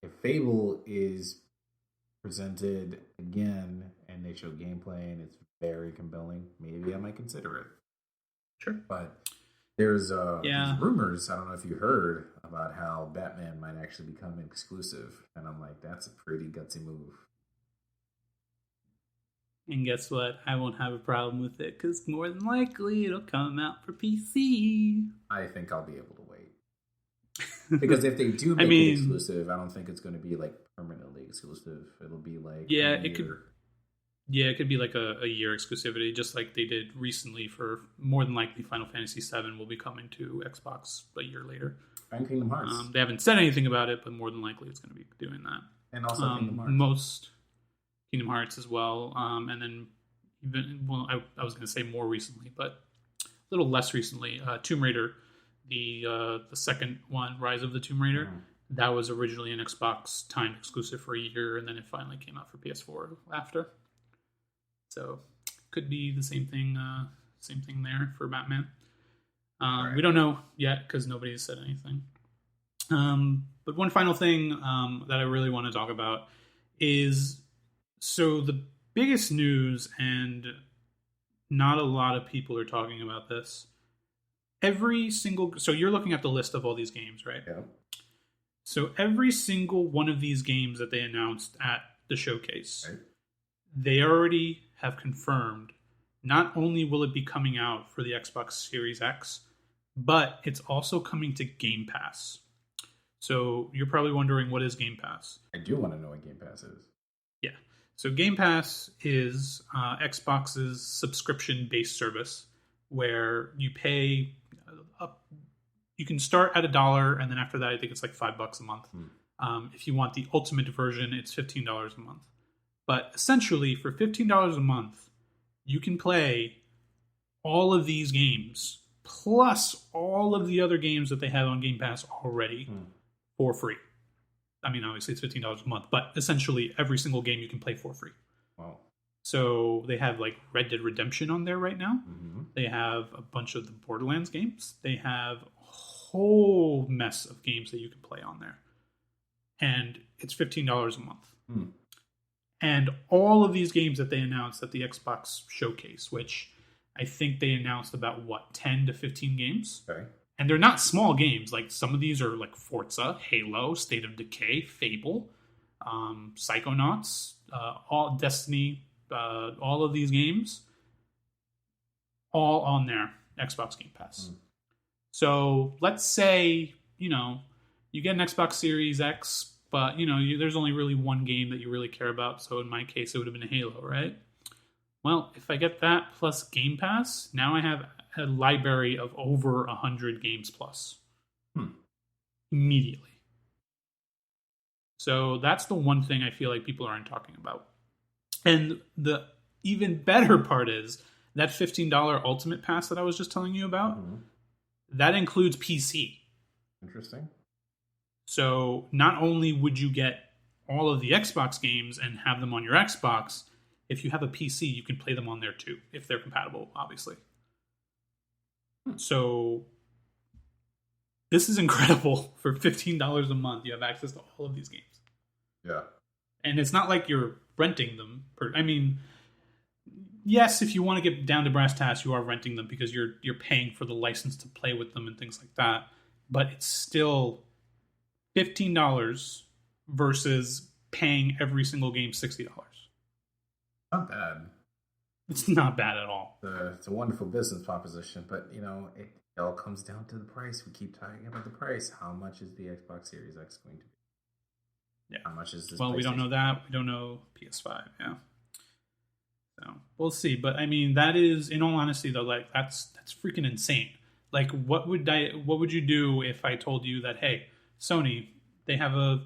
if Fable is presented again and they show gameplay and it's very compelling, maybe I might consider it. Sure. But there's rumors, I don't know if you heard, about how Batman might actually become exclusive. And I'm like, that's a pretty gutsy move. And guess what? I won't have a problem with it because more than likely it'll come out for PC. I think I'll be able to wait. Because if they do make it exclusive, I don't think it's going to be permanently exclusive. It'll be it could be like a year exclusivity, just like they did recently for more than likely Final Fantasy VII will be coming to Xbox a year later. And Kingdom Hearts. They haven't said anything about it, but more than likely it's going to be doing that. And also Kingdom Hearts. Kingdom Hearts as well, and then I was going to say more recently, but a little less recently, Tomb Raider, the second one, Rise of the Tomb Raider, that was originally an Xbox timed exclusive for a year, and then it finally came out for PS4 after. So could be the same thing there for Batman. Right. We don't know yet because nobody's said anything. But one final thing that I really want to talk about is. So the biggest news, and not a lot of people are talking about this, so you're looking at the list of all these games, right? Yeah. So every single one of these games that they announced at the showcase, right, they already have confirmed not only will it be coming out for the Xbox Series X, but it's also coming to Game Pass. So you're probably wondering, what is Game Pass? I do want to know what Game Pass is. Yeah. So Game Pass is Xbox's subscription-based service where you pay you can start at $1, and then after that, I think it's like $5 a month. If you want the ultimate version, it's $15 a month. But essentially, for $15 a month, you can play all of these games, plus all of the other games that they have on Game Pass already for free. I mean, obviously, it's $15 a month, but essentially every single game you can play for free. Wow. So they have like Red Dead Redemption on there right now. Mm-hmm. They have a bunch of the Borderlands games. They have a whole mess of games that you can play on there. And it's $15 a month. And all of these games that they announced at the Xbox showcase, which I think they announced about, 10 to 15 games? Okay. And they're not small games. Like, some of these are like Forza, Halo, State of Decay, Fable, Psychonauts, all Destiny, all of these games, all on their Xbox Game Pass. So let's say, you get an Xbox Series X, but, there's only really one game that you really care about. So in my case, it would have been a Halo, right? Well, if I get that plus Game Pass, now I have a library of over 100 games plus. Immediately. So that's the one thing I feel like people aren't talking about. And the even better part is that $15 Ultimate Pass that I was just telling you about, that includes PC. Interesting. So not only would you get all of the Xbox games and have them on your Xbox, if you have a PC, you can play them on there too, if they're compatible, obviously. So this is incredible. For $15 a month, you have access to all of these games. Yeah. And it's not like you're renting them. Yes, if you want to get down to brass tacks, you are renting them because you're paying for the license to play with them and things like that. But it's still $15 versus paying every single game $60. Not bad. It's not bad at all. It's a wonderful business proposition, but it all comes down to the price. We keep talking about the price. How much is the Xbox Series X going to be? Yeah. How much is this? Well, we don't know that. We don't know PS5. Yeah. So we'll see. But that is, in all honesty, though, like that's freaking insane. Like, what would you do if I told you that, hey, Sony, they have a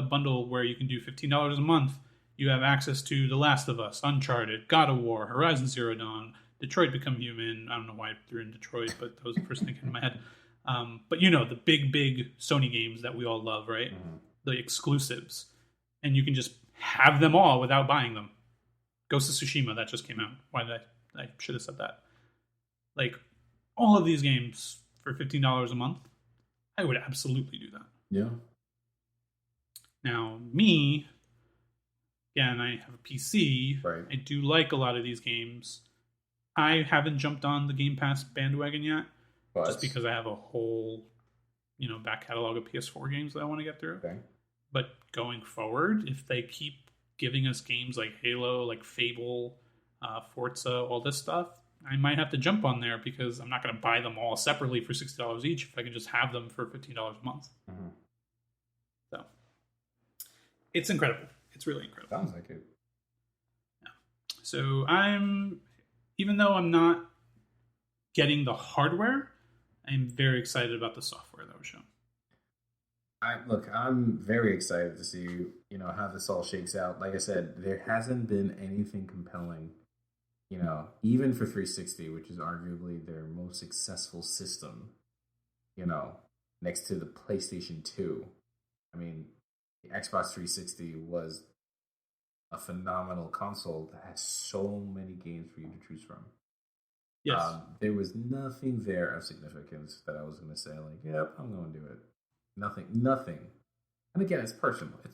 bundle where you can do $15 a month. You have access to The Last of Us, Uncharted, God of War, Horizon Zero Dawn, Detroit Become Human. I don't know why I threw in Detroit, but that was the first thing in my head. But the big Sony games that we all love, right? The exclusives. And you can just have them all without buying them. Ghost of Tsushima, that just came out. Why did I should have said that. Like, all of these games for $15 a month, I would absolutely do that. Yeah. Now, me, again, I have a PC. Right. I do like a lot of these games. I haven't jumped on the Game Pass bandwagon yet, just because I have a whole, back catalog of PS4 games that I want to get through. Okay. But going forward, if they keep giving us games like Halo, like Fable, Forza, all this stuff, I might have to jump on there because I'm not going to buy them all separately for $60 each if I can just have them for $15 a month. So it's incredible. It's really incredible. Sounds like it. Yeah. So even though I'm not getting the hardware, I'm very excited about the software that was shown. I'm very excited to see, how this all shakes out. Like I said, there hasn't been anything compelling, even for 360, which is arguably their most successful system, next to the PlayStation 2. The Xbox 360 was a phenomenal console that had so many games for you to choose from. Yes. There was nothing there of significance that I was going to say, like, yep, I'm going to do it. Nothing. And again, it's personal. It's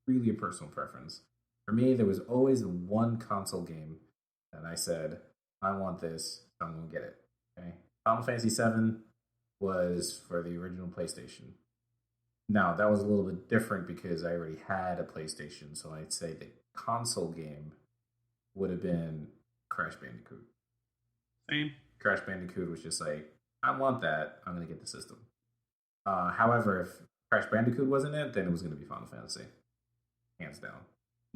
really a personal preference. For me, there was always one console game that I said, I want this, so I'm going to get it. Okay. Final Fantasy VII was for the original PlayStation. Now, that was a little bit different because I already had a PlayStation, so I'd say the console game would have been Crash Bandicoot. Same. Crash Bandicoot was just like, I want that, I'm going to get the system. However, if Crash Bandicoot wasn't it, then it was going to be Final Fantasy. Hands down.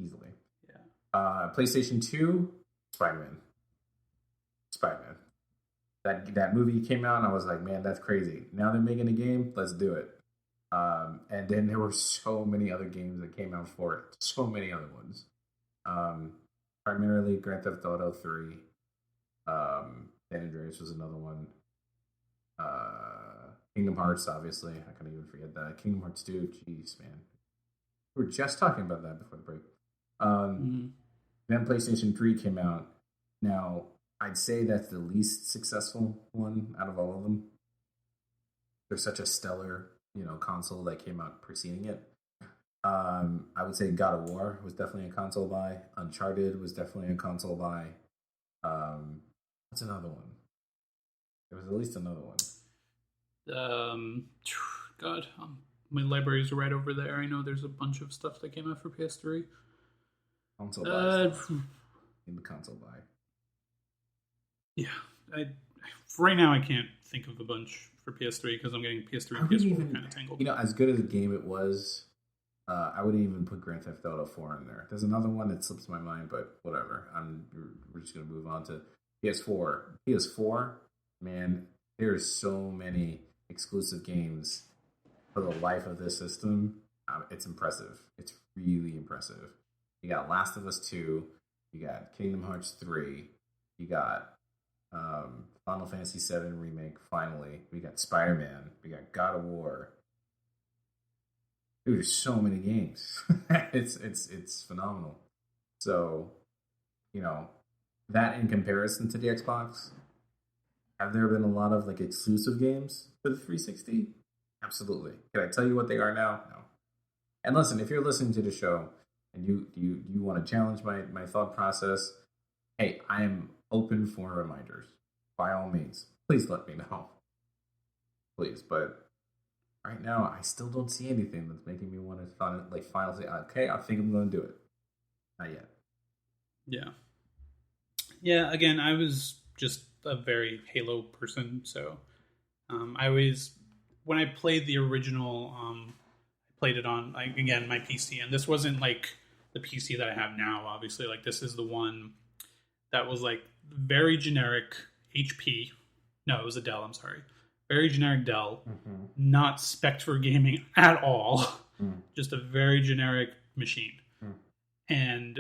Easily. Yeah. PlayStation 2, Spider-Man. That movie came out and I was like, man, that's crazy. Now they're making a game, let's do it. And then there were so many other games that came out for it. So many other ones. Primarily Grand Theft Auto 3. San Andreas was another one. Kingdom Hearts, obviously. I couldn't even forget that. Kingdom Hearts 2, jeez, man. We were just talking about that before the break. Then PlayStation 3 came out. Now, I'd say that's the least successful one out of all of them. there's such a stellar, console that came out preceding it. I would say God of War was definitely a console buy. Uncharted was definitely a console buy. What's another one? There was at least another one. God, my libraries are right over there. I know there's a bunch of stuff that came out for PS3. Console buy. In the console buy. Yeah, right now I can't think of a bunch for PS3 because I'm getting PS3 and PS4 kind of tangled. As good as a game it was, I wouldn't even put Grand Theft Auto 4 in there. There's another one that slips my mind, but whatever. We're just gonna move on to PS4. PS4, man, there's so many exclusive games for the life of this system. It's impressive. It's really impressive. You got Last of Us 2. You got Kingdom Hearts 3. You got Final Fantasy 7 Remake, finally. We got Spider-Man. We got God of War. Dude, there's so many games. It's phenomenal. So, that in comparison to the Xbox, have there been a lot of exclusive games for the 360? Absolutely. Can I tell you what they are now? No. And listen, if you're listening to the show and you want to challenge my thought process, hey, I am open for reminders. By all means, please let me know. Please, but right now I still don't see anything that's making me want to finally say, okay, I think I'm going to do it. Not yet. Yeah. Yeah. Again, I was just a very Halo person, so I always, when I played the original, I played it on my PC, and this wasn't like the PC that I have now. Obviously, this is the one that was very generic HP. No, it was a Dell. I'm sorry, very generic Dell, not spec'd for gaming at all. Just a very generic machine, and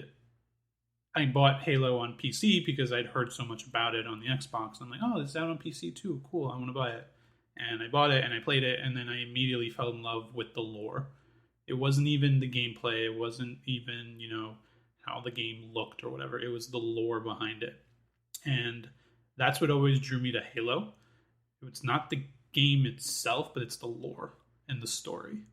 I bought Halo on PC because I'd heard so much about it on the Xbox. I'm like, oh, it's out on PC too. Cool, I want to buy it. And I bought it and I played it, and then I immediately fell in love with the lore. It wasn't even the gameplay. It wasn't even, how the game looked or whatever. It was the lore behind it. And that's what always drew me to Halo. It's not the game itself, but it's the lore and the story.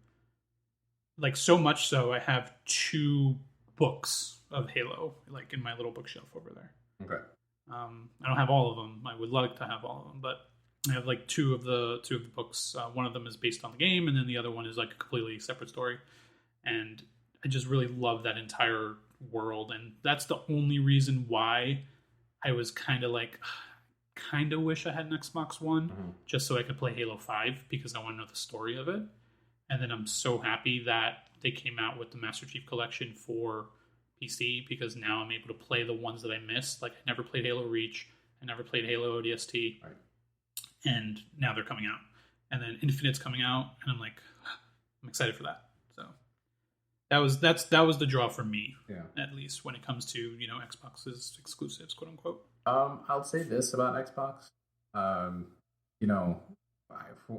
So much so, I have 2 books of Halo, in my little bookshelf over there. Okay. I don't have all of them. I would like to have all of them, but I have 2 of the books. One of them is based on the game, and then the other one is a completely separate story. And I just really love that entire world, and that's the only reason why I was kind of wish I had an Xbox One, just so I could play Halo 5, because I want to know the story of it. And then I'm so happy that they came out with the Master Chief Collection for PC, because now I'm able to play the ones that I missed. I never played Halo Reach, I never played Halo ODST, right. And now they're coming out. And then Infinite's coming out, and I'm excited for that. So that was the draw for me, at least when it comes to Xbox's exclusives, quote unquote. I'll say this about Xbox.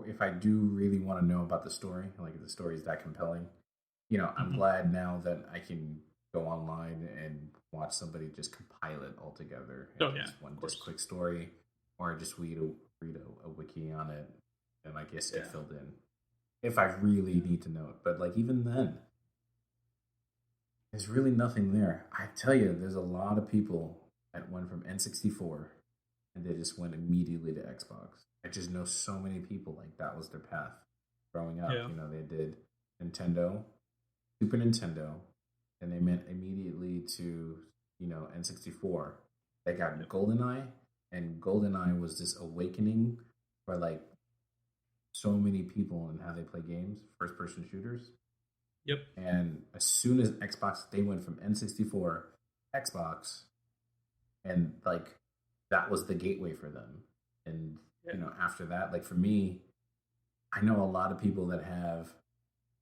If I do really want to know about the story, if the story is that compelling, I'm glad now that I can go online and watch somebody just compile it all together. Just quick story, or just read a wiki on it, and get filled in if I really need to know it. But even then, there's really nothing there. I tell you, there's a lot of people that went from N64 and they just went immediately to Xbox. I just know so many people that was their path growing up. Yeah. They did Nintendo, Super Nintendo, and they went immediately to N64. They got GoldenEye, and GoldenEye was this awakening for so many people and how they play games, first person shooters. Yep. And as soon as Xbox, they went from N64 Xbox, and that was the gateway for them. And after that, for me, I know a lot of people that have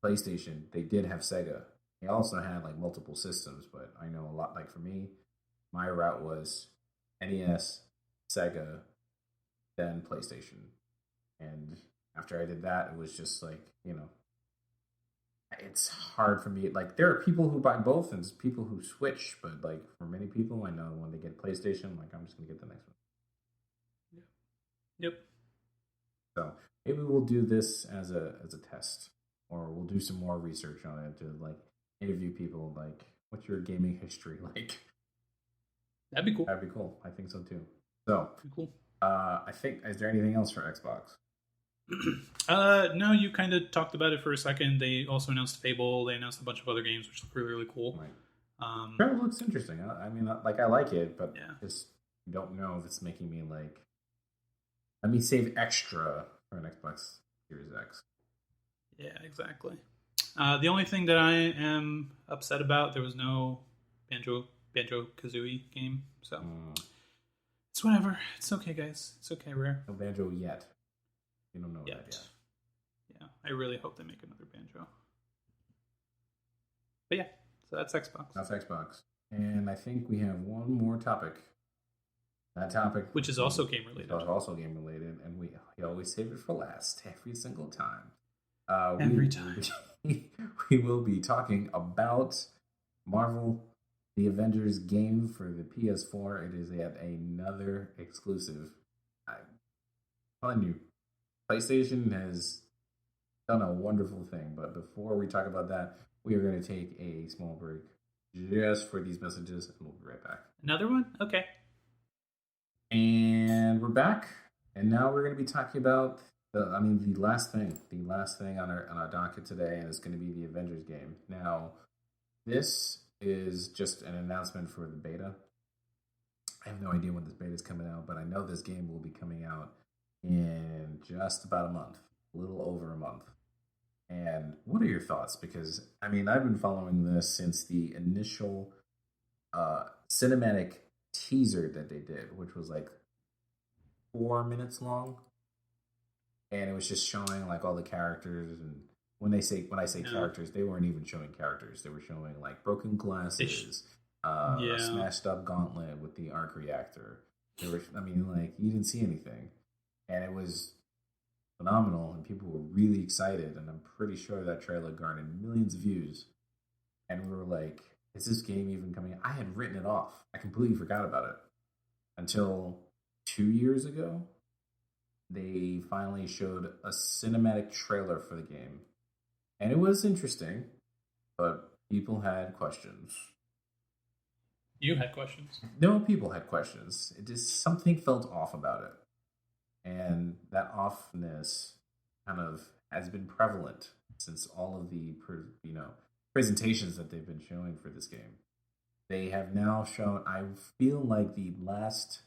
PlayStation. They did have Sega. They also had multiple systems, but I know a lot. For me, my route was NES, Sega, then PlayStation. And after I did that, it was just it's hard for me. There are people who buy both and people who switch, but for many people, I know when they get PlayStation, I'm just gonna get the next one. Yep. So maybe we'll do this as a test, or we'll do some more research on it to like interview people. Like, what's your gaming history like? That'd be cool. That'd be cool. I think so too. So, Cool. I think, is there anything else for Xbox? No, you kind of talked about it for a second. They also announced Fable. They announced a bunch of other games, which look really, really cool. Right. Trevor looks interesting. I mean, like, I like it, but yeah. just don't know if it's making me like, let me save extra for an Xbox Series X. Yeah, exactly. The only thing that I am upset about, there was no Banjo-Kazooie game, so it's whatever. It's okay, guys. It's okay, Rare. No Banjo yet. You don't know yet. That yet. Yeah, I really hope they make another Banjo. But yeah, so that's Xbox. That's Xbox. And I think we have one more topic. That topic, which is also game related. Also game related, and we always save it for last every single time. Every time. We will be talking about Marvel, the Avengers game for the PS4. It is yet another exclusive. I'm telling you, PlayStation has done a wonderful thing. But before we talk about that, we are going to take a small break just for these messages, and we'll be right back. Another one? Okay. And we're back, and now we're going to be talking about the last thing on our docket today, and it's going to be the Avengers game. Now, this is just an announcement for the beta. I have no idea when this beta is coming out, but I know this game will be coming out in just about a month, a little over a month. And what are your thoughts? Because, I mean, I've been following this since the initial cinematic teaser that they did, which was like 4 minutes long, and it was just showing like all the characters. And when I say characters, they weren't even showing characters; they were showing like broken glasses, a smashed up gauntlet with the arc reactor. You didn't see anything, and it was phenomenal, and people were really excited. And I'm pretty sure that trailer garnered millions of views, and we were like, is this game even coming out? I had written it off. I completely forgot about it until 2 years ago. They finally showed a cinematic trailer for the game. And it was interesting, but people had questions. You had questions? No, people had questions. It just, something felt off about it. And that offness kind of has been prevalent since all of the, presentations that they've been showing for this game. They have now shown, I feel like the last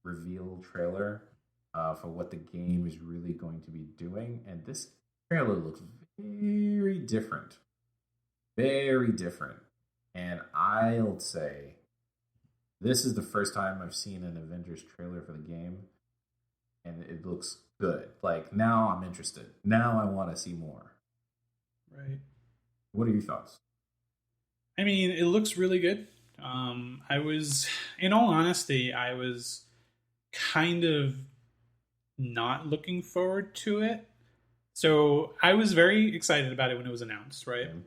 reveal trailer for what the game is really going to be doing, and this trailer looks very different. Very different. And I'll say, this is the first time I've seen an Avengers trailer for the game, and it looks good. Like, now I'm interested. Now I want to see more. Right. What are your thoughts? I mean, it looks really good. In all honesty, I was kind of not looking forward to it. So I was very excited about it when it was announced, right? Mm-hmm.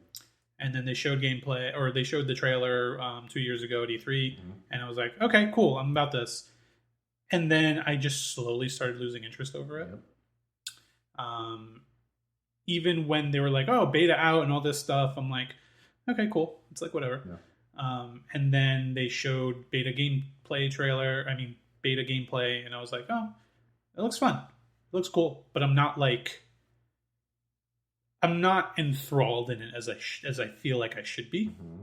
And then they showed gameplay, or they showed the trailer 2 years ago at E3, and I was like, okay, cool, I'm about this. And then I just slowly started losing interest over it. Even when they were like, oh, beta out and all this stuff, I'm like, okay, cool. It's like, whatever. Yeah. And then they showed beta gameplay, and I was like, oh, it looks fun. It looks cool. But I'm not enthralled in it as I feel like I should be. Mm-hmm.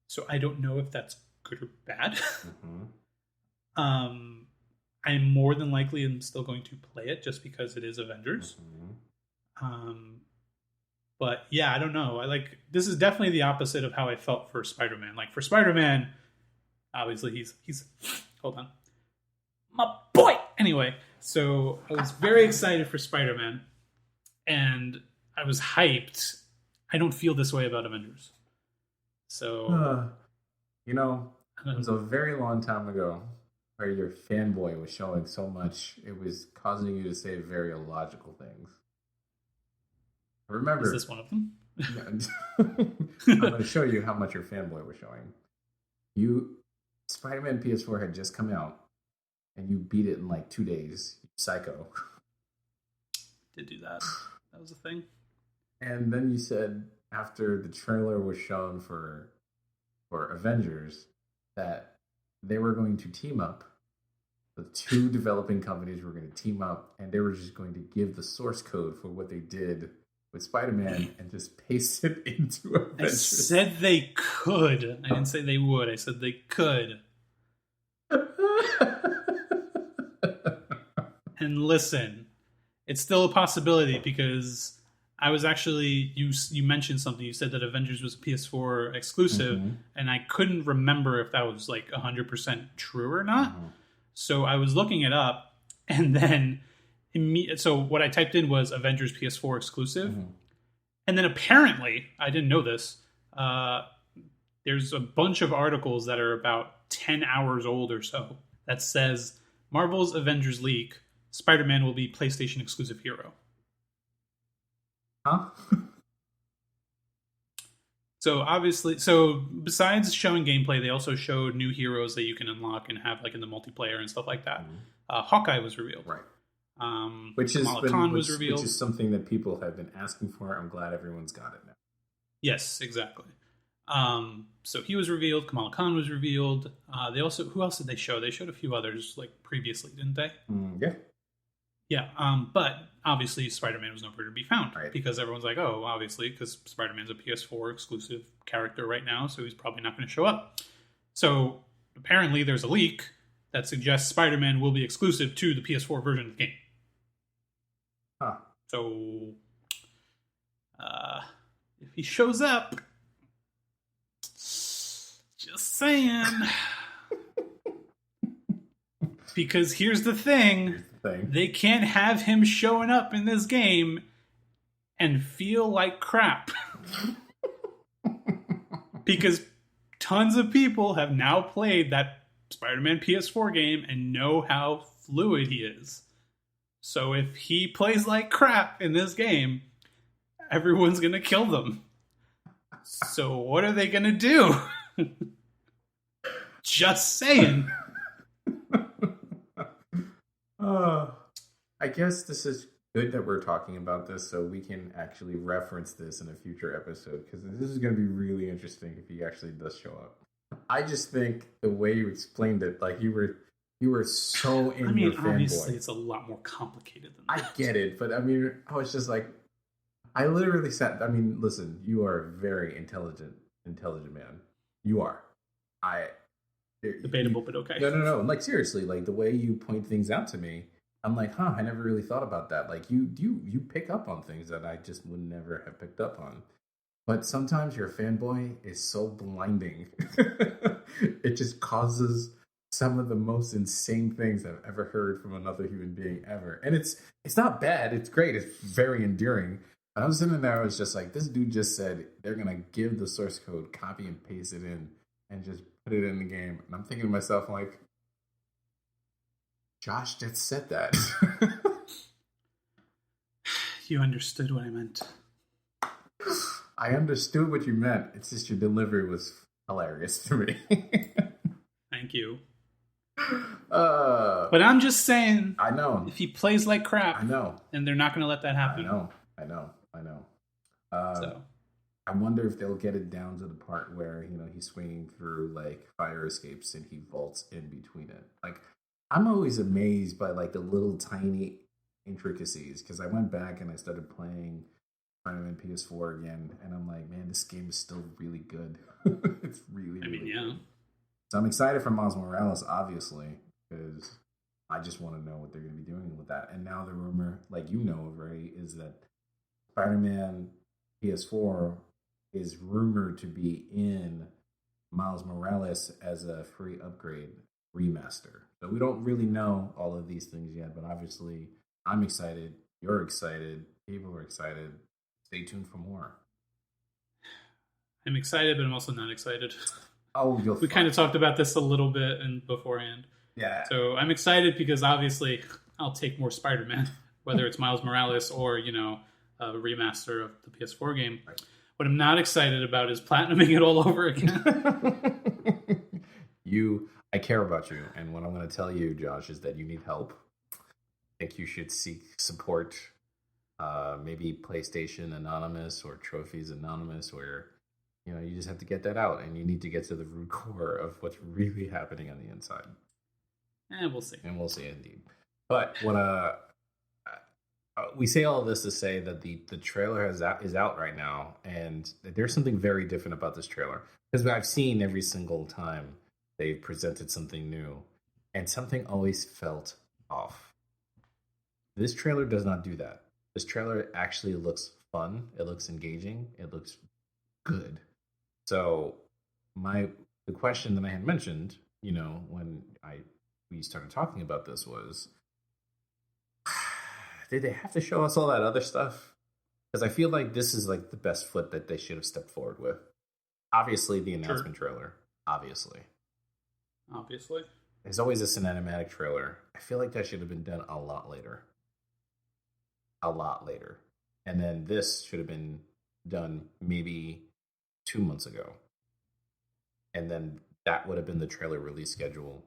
So I don't know if that's good or bad. Mm-hmm. I'm more than likely am still going to play it just because it is Avengers. Mm-hmm. But yeah, I don't know. This is definitely the opposite of how I felt for Spider-Man. Like, for Spider-Man, obviously he's hold on, my boy. Anyway, so I was very excited for Spider-Man, and I was hyped. I don't feel this way about Avengers. So, it was a very long time ago where your fanboy was showing so much, it was causing you to say very illogical things. Remember, is this one of them? I'm going to show you how much your fanboy was showing. Spider-Man PS4 had just come out, and you beat it in like 2 days. Psycho. did do that. That was a thing. And then you said after the trailer was shown for Avengers that they were going to team up. The two developing companies were going to team up, and they were just going to give the source code for what they did with Spider-Man and just paste it into Avengers. I said they could. I didn't say they would. I said they could. And listen, it's still a possibility because I was actually you mentioned something. You said that Avengers was a PS4 exclusive, and I couldn't remember if that was like 100% true or not. So I was looking it up, and then so what I typed in was Avengers PS4 exclusive, and then apparently I didn't know this. There's a bunch of articles that are about 10 hours old or so that says Marvel's Avengers leak: Spider-Man will be PlayStation exclusive hero. Huh? So obviously, besides showing gameplay, they also showed new heroes that you can unlock and have like in the multiplayer and stuff like that. Hawkeye was revealed, right? Which is something that people have been asking for. I'm glad everyone's got it now. Yes, exactly. So he was revealed. Kamala Khan was revealed. They also, who else did they show? They showed a few others like previously, didn't they? Yeah. But obviously Spider-Man was nowhere to be found, because everyone's like, oh, obviously, because Spider-Man's a PS4 exclusive character right now, so he's probably not going to show up. So apparently there's a leak that suggests Spider-Man will be exclusive to the PS4 version of the game. So if he shows up, just saying. Because here's the thing. They can't have him showing up in this game and feel like crap. Because tons of people have now played that Spider-Man PS4 game and know how fluid he is. So if he plays like crap in this game, everyone's going to kill them. So what are they going to do? Just saying. I guess this is good that we're talking about this so we can actually reference this in a future episode, because this is going to be really interesting if he actually does show up. I just think the way you explained it, like you were so in your fanboy. Obviously it's a lot more complicated than that. I get it, but I mean, I was just like, I literally sat, I mean, listen, you are a very intelligent man. You are. Debatable, but okay. No. Like, seriously, like, the way you point things out to me, I'm like, I never really thought about that. Like, you pick up on things that I just would never have picked up on. But sometimes your fanboy is so blinding. It just causes some of the most insane things I've ever heard from another human being ever. And it's not bad. It's great. It's very endearing. But I was sitting there, I was just like, this dude just said they're going to give the source code, copy and paste it in, and just put it in the game. And I'm thinking to myself, like, Josh just said that. You understood what I meant. I understood what you meant. It's just your delivery was hilarious to me. Thank you. But I'm just saying. I know. If he plays like crap. I know. And they're not going to let that happen. I know. I wonder if they'll get it down to the part where, he's swinging through, like, fire escapes and he vaults in between it. Like, I'm always amazed by, like, the little tiny intricacies, because I went back and I started playing Spider-Man PS4 again, and I'm like, man, this game is still really good. It's really good. Yeah. So I'm excited for Miles Morales, obviously, because I just want to know what they're going to be doing with that. And now the rumor, like already, is that Spider-Man PS4 is rumored to be in Miles Morales as a free upgrade remaster. So we don't really know all of these things yet, but obviously I'm excited. You're excited. People are excited. Stay tuned for more. I'm excited, but I'm also not excited. Oh, we kind of talked about this a little bit beforehand. Yeah. So I'm excited because obviously I'll take more Spider-Man, whether it's Miles Morales or, a remaster of the PS4 game. Right. What I'm not excited about is platinuming it all over again. I care about you, and what I'm going to tell you, Josh, is that you need help. I think you should seek support maybe PlayStation Anonymous or Trophies Anonymous, where you just have to get that out, and you need to get to the root core of what's really happening on the inside. And we'll see. And we'll see, indeed. But what we say all of this to say that the trailer is out right now, and there's something very different about this trailer, because I've seen every single time they've presented something new, and something always felt off. This trailer does not do that. This trailer actually looks fun. It looks engaging. It looks good. So the question that I had mentioned, when we started talking about this was, did they have to show us all that other stuff? Because I feel like this is like the best foot that they should have stepped forward with. Obviously, the announcement trailer. Obviously. There's always a cinematic trailer. I feel like that should have been done a lot later. And then this should have been done maybe 2 months ago. And then that would have been the trailer release schedule.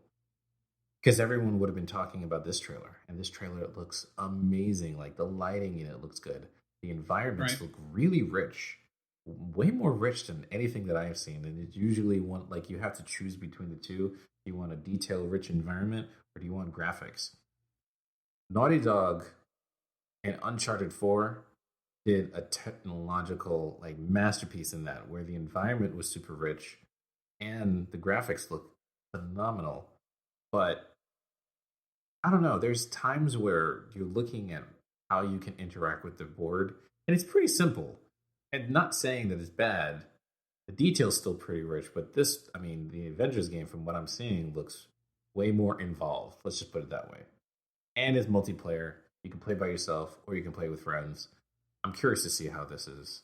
Because everyone would have been talking about this trailer. And this trailer looks amazing. Like, the lighting in it looks good. The environments look really rich. Way more rich than anything that I have seen. And it's usually you have to choose between the two. Do you want a detail-rich environment, or do you want graphics? Naughty Dog and Uncharted 4 did a technological masterpiece in that, where the environment was super rich and the graphics look phenomenal. But I don't know, there's times where you're looking at how you can interact with the board, and it's pretty simple. And not saying that it's bad, the detail's still pretty rich, but the Avengers game, from what I'm seeing, looks way more involved. Let's just put it that way. And it's multiplayer. You can play by yourself, or you can play with friends. I'm curious to see how this is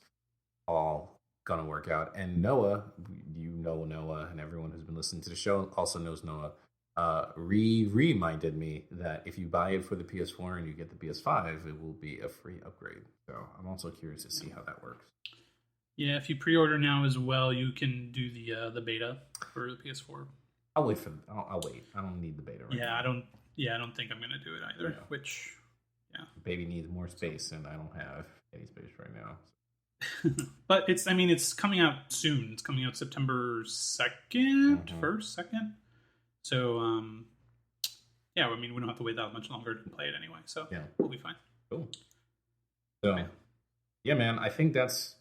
all gonna work out. And Noah, Noah, and everyone who's been listening to the show also knows Noah, reminded me that if you buy it for the PS4 and you get the PS5, it will be a free upgrade. So I'm also curious to see how that works. Yeah, if you pre-order now as well, you can do the beta for the PS4. I'll wait. I'll wait. I don't need the beta right now. I don't think I'm gonna do it either. Yeah. Which, yeah, the baby needs more space, and I don't have any space right now. But it's coming out soon. It's coming out September 2nd, 1st, 2nd. So, we don't have to wait that much longer to play it anyway. So, we'll be fine. Cool. So, yeah, man, I think that's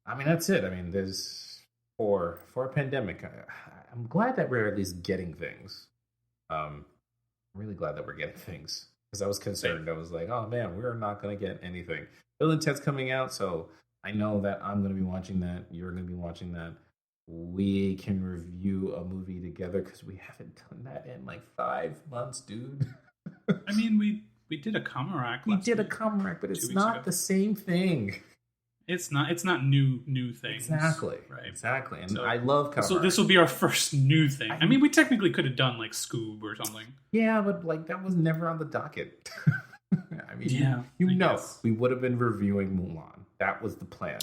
it. There's for a pandemic, I'm glad that we're at least getting things. I'm really glad that we're getting things, because I was concerned. I was like, oh man, we're not going to get anything. Bill and Ted's coming out, so I know that I'm going to be watching that. You're going to be watching that. We can review a movie together, because we haven't done that in 5 months, dude. We did a Comarack. We did a Comarack, but it's not the same thing. It's not new things. Exactly. Right. Exactly. And I love Comarack. So this will be our first new thing. We technically could have done Scoob or something. Yeah, but that was never on the docket. We would have been reviewing Mulan. That was the plan.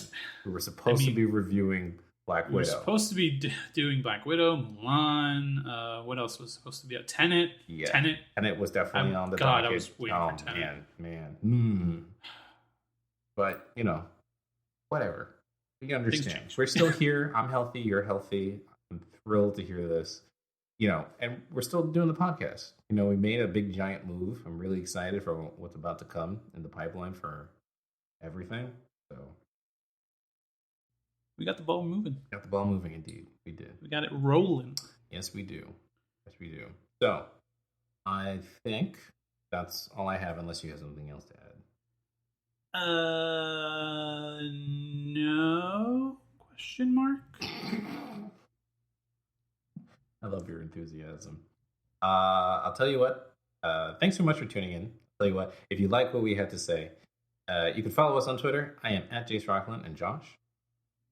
We were supposed to be reviewing Black Widow. We were supposed to be doing Black Widow, Mulan. What else was supposed to be? Tenet. Yeah. Tenet was definitely on the docket. I was waiting for Tenet. Man. But, whatever. We understand. We're still here. I'm healthy. You're healthy. I'm thrilled to hear this. And we're still doing the podcast. We made a big, giant move. I'm really excited for what's about to come in the pipeline for everything. So we got the ball moving. Got the ball moving, indeed. We did. We got it rolling. Yes, we do. So I think that's all I have, unless you have something else to add. No? Question mark? I love your enthusiasm. I'll tell you what. Thanks so much for tuning in. I'll tell you what. If you like what we had to say, you can follow us on Twitter. I am at Jace Rockland, and Josh.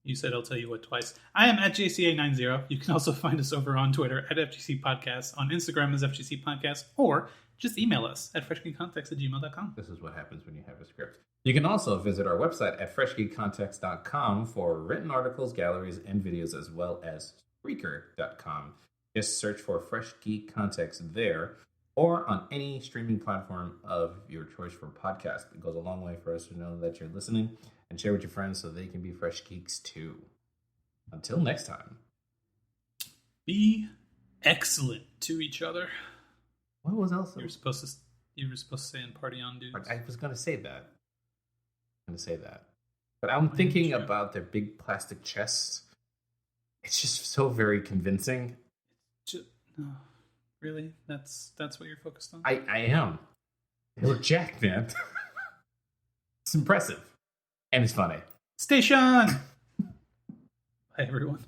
You said I'll tell you what twice. I am at JCA90. You can also find us over on Twitter at FGC Podcast, on Instagram as FGC Podcast, or just email us at freshgeekcontext@gmail.com. This is what happens when you have a script. You can also visit our website at freshgeekcontext.com for written articles, galleries, and videos, as well as Spreaker.com. Just search for Fresh Geek Context there. or on any streaming platform of your choice for podcast. It goes a long way for us to know that you're listening, and share with your friends so they can be fresh geeks too. Until next time. Be excellent to each other. What was else? You were supposed to say and party on, dudes. I was going to say that. But I'm thinking about their big plastic chests. It's just so very convincing. No, really? That's what you're focused on? I am. They look jacked, man. It's impressive. And it's funny. Station! Hi, everyone.